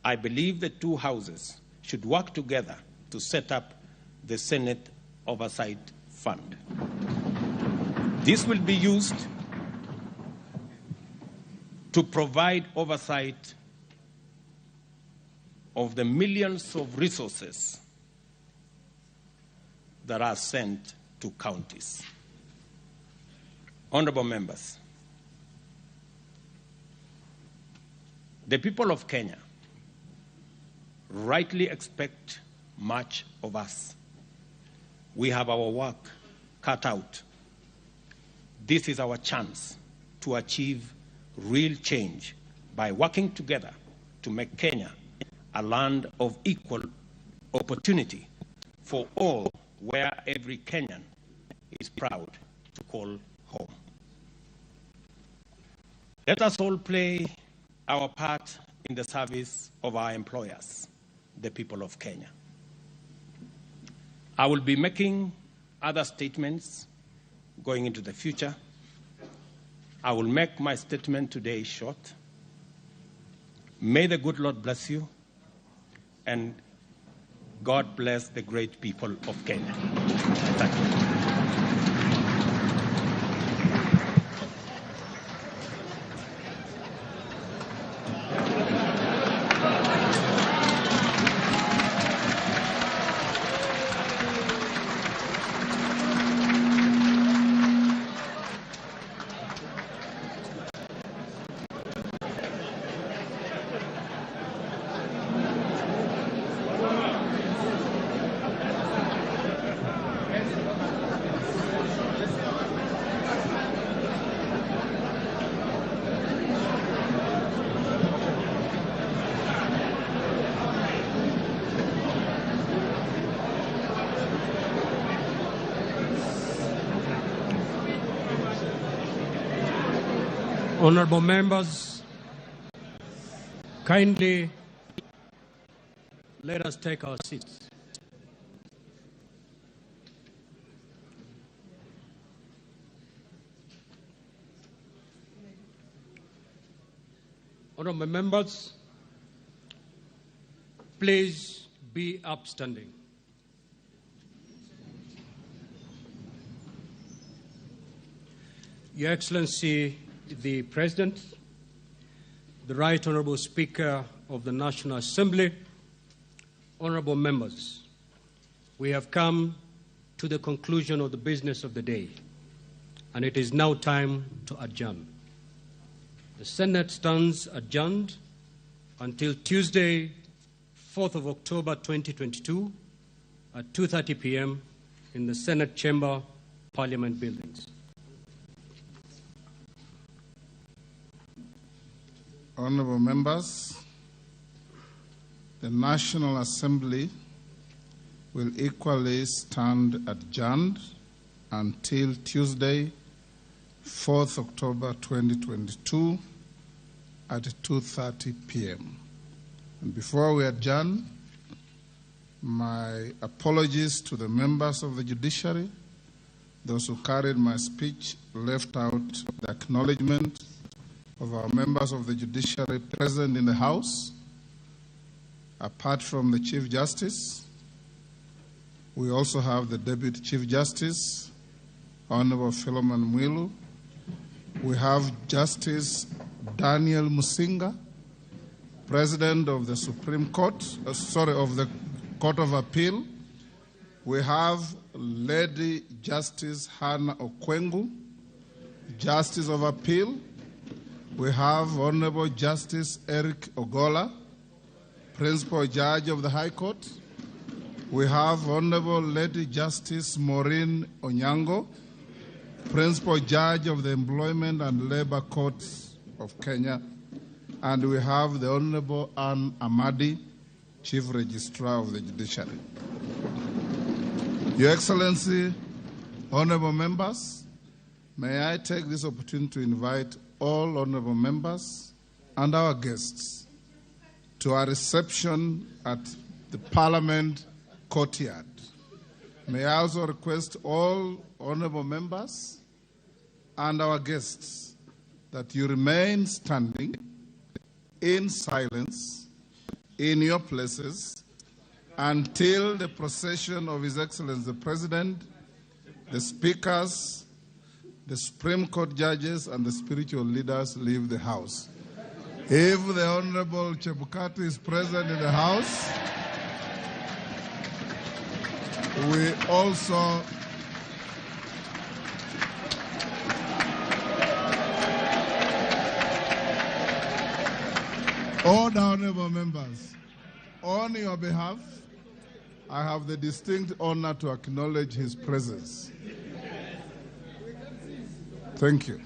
I believe the two houses should work together to set up the Senate Oversight Fund. This will be used to provide oversight of the millions of resources that are sent to counties. Honorable members, the people of Kenya rightly expect much of us. We have our work cut out. This is our chance to achieve real change by working together to make Kenya a land of equal opportunity for all, where every Kenyan is proud to call home. Let us all play our part in the service of our employers, the people of Kenya. I will be making other statements going into the future. I will make my statement today short. May the good Lord bless you, and God bless the great people of Kenya. Thank you. Honorable members, kindly let us take our seats. Honorable members, please be upstanding. Your Excellency, the President, the Right Honorable Speaker of the National Assembly, honorable members, we have come to the conclusion of the business of the day, and it is now time to adjourn. The Senate stands adjourned until Tuesday, 4th of October 2022 at 2:30 p.m. in the Senate Chamber, Parliament Buildings. Honorable members, the National Assembly will equally stand adjourned until Tuesday, 4th October 2022 at 2:30 p.m. And before we adjourn, my apologies to the members of the judiciary, those who carried my speech, left out the acknowledgement of our members of the judiciary present in the House. Apart from the Chief Justice, we also have the Deputy Chief Justice, Honorable Philemon Mwilu. We have Justice Daniel Musinga, President of the Supreme Court, of the Court of Appeal. We have Lady Justice Hannah Okwengu, Justice of Appeal. We have Honorable Justice Eric Ogola, Principal Judge of the High Court. We have Honorable Lady Justice Maureen Onyango, Principal Judge of the Employment and Labor Courts of Kenya. And we have the Honorable Anne Amadi, Chief Registrar of the Judiciary. Your Excellency, honorable members, may I take this opportunity to invite all honorable members and our guests to our reception at the Parliament courtyard. May I also request all honorable members and our guests that you remain standing in silence in your places until the procession of His Excellency the President, the speakers, the Supreme Court judges, and the spiritual leaders leave the House. If the Honorable Chebukati is present in the House, we also all the honorable members, on your behalf, I have the distinct honor to acknowledge his presence. Thank you.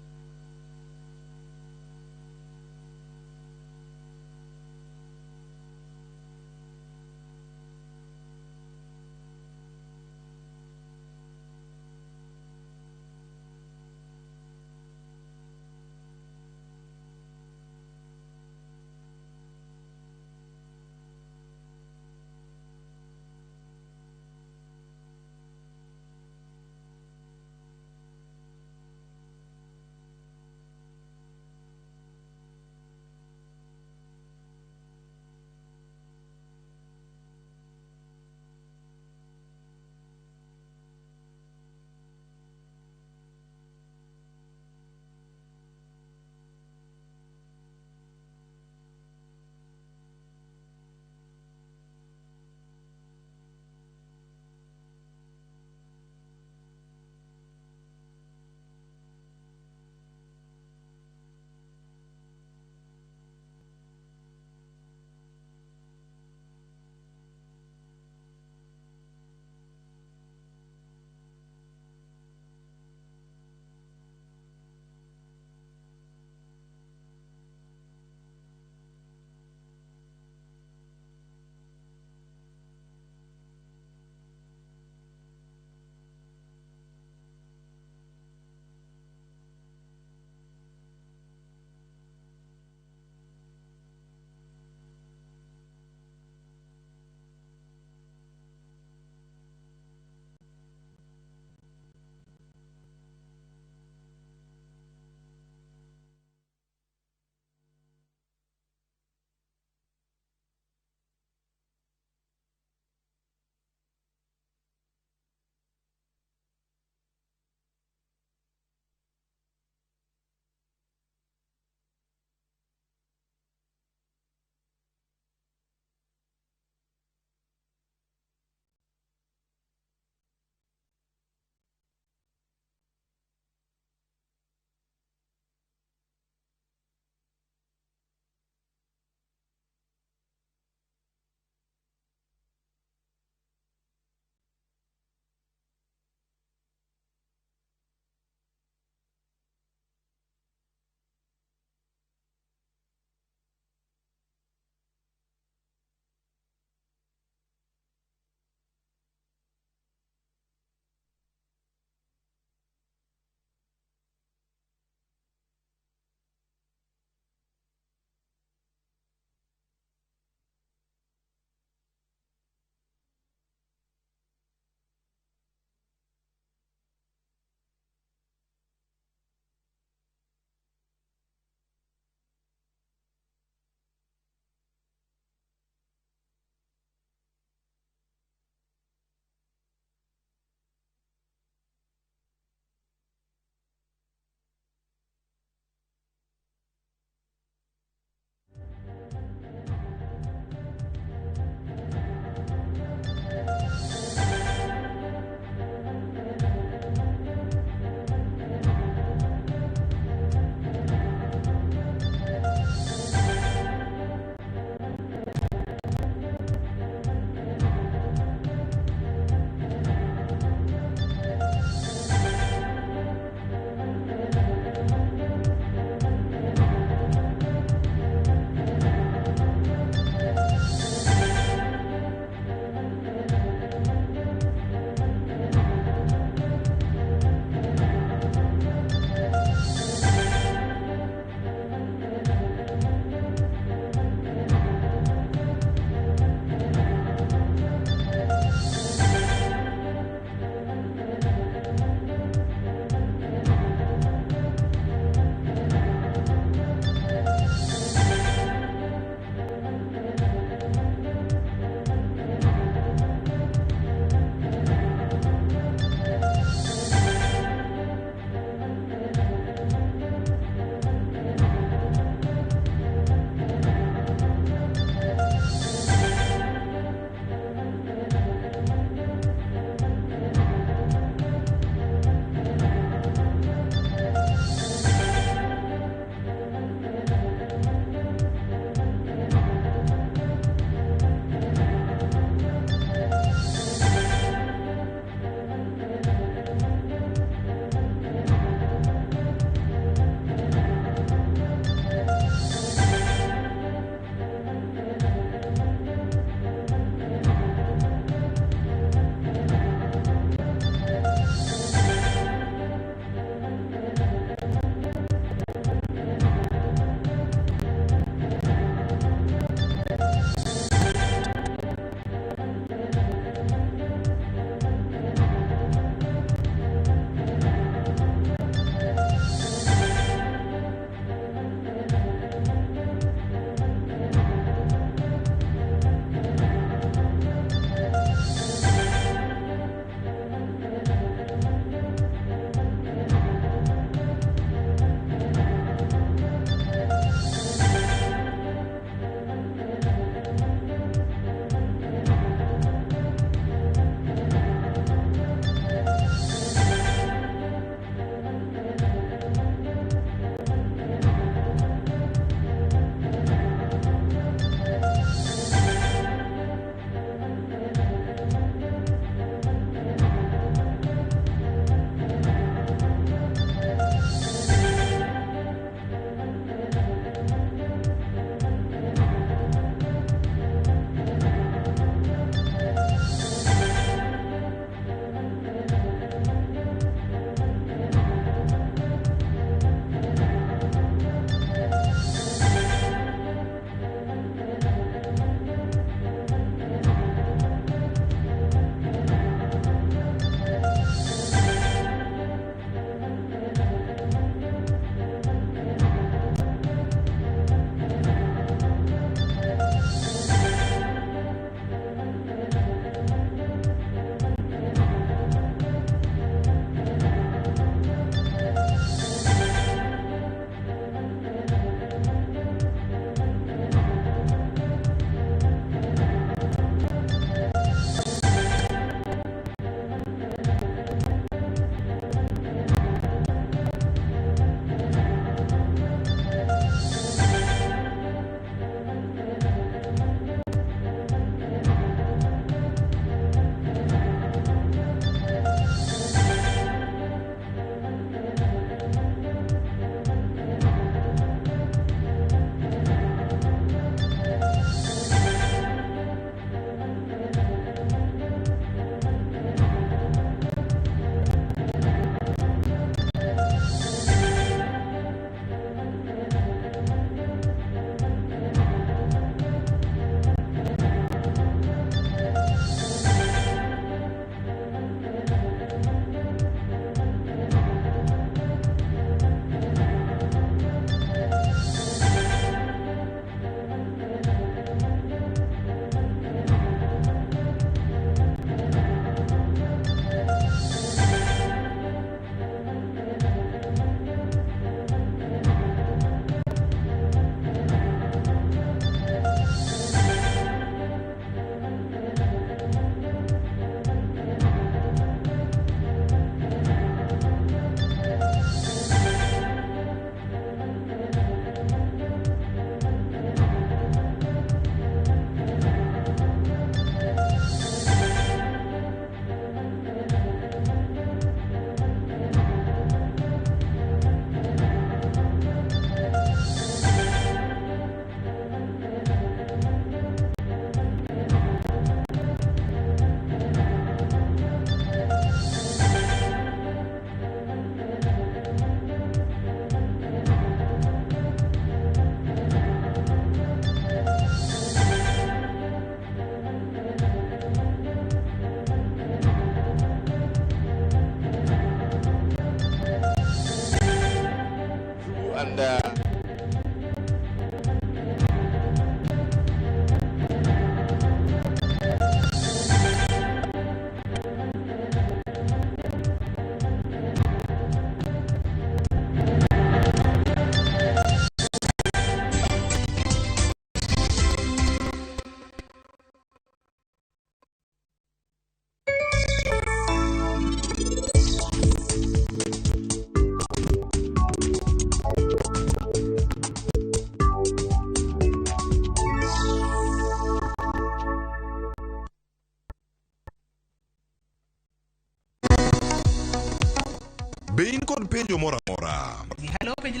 Bein kod penjo mora mora. Hello, penjo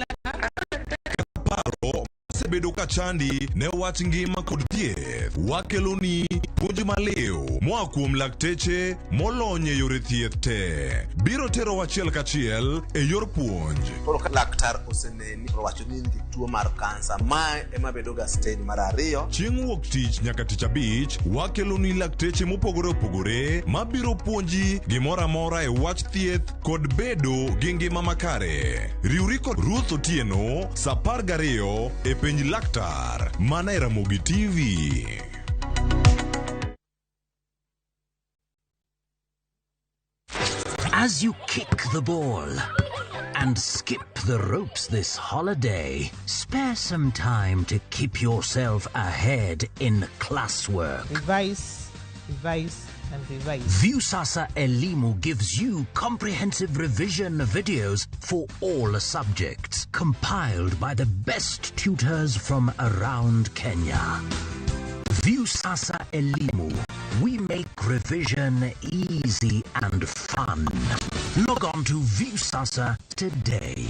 paro sebedo ka chandi ne wach ngima kod thieth. Wakeloni puonj maliw moa kuom lakteche molony e yore thieth te. Biro tero wachiel kachiel e yor puonj. Koro ka laktar oseneni owacho ni nigi tuo mar kansa, ma ema bedo ga stage mar 2. Chieng' wuok tich nyaka tich abich, wakeloni lakteche mopogore opogore mabiro puonji gimoro amora e wach thieth kod bedo gi ngima makare. Riwri kod Ruth Otieno saa 12 e penj laktar mana e Ramogi TV. As you kick the ball and skip the ropes this holiday, spare some time to keep yourself ahead in classwork. Revise, and revise. Viusasa Elimu gives you comprehensive revision videos for all subjects, compiled by the best tutors from around Kenya. Viusasa Elimu. We make revision easy and fun. Log on to Viusasa today.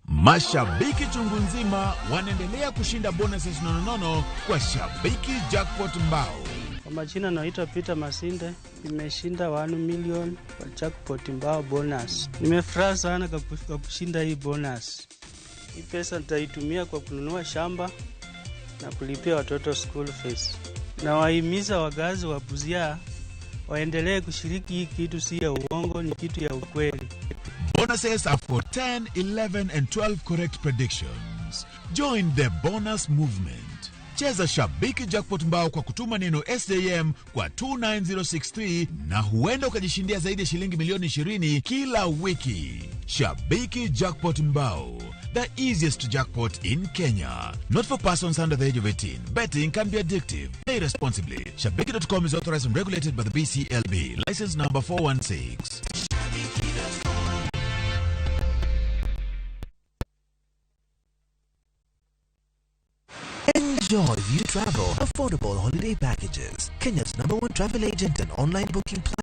Mashabiki chungu nzima wanaendelea kushinda bonuses nononono kwa Shabiki Jackpot Mbao. Kwa majina naitwa Peter Masinde, nimeshinda 1 million kwa Jackpot Mbao bonus. Nimefurahi sana kwa kushinda hii bonus. Hii pesa nitaitumia kwa kununua shamba na kulipia watoto school fees. Na wahimiza wagazi wa Busia waendelee kushiriki. Hii kitu si ya uongo, ni kitu ya ukweli. Bonuses are for 10, 11 and 12 correct predictions. Join the bonus movement. Cheza Shabiki Jackpot Mbao kwa kutuma neno SJM kwa 29063 na huenda ukajishindia zaidi ya shilingi milioni 20 kila wiki. Shabiki Jackpot Mbao, the easiest jackpot in Kenya. Not for persons under the age of 18. Betting can be addictive. Play responsibly. Shabiki.com is authorized and regulated by the BCLB. License number 416. Enjoy View Travel, affordable holiday packages. Kenya's #1 travel agent and online booking platform.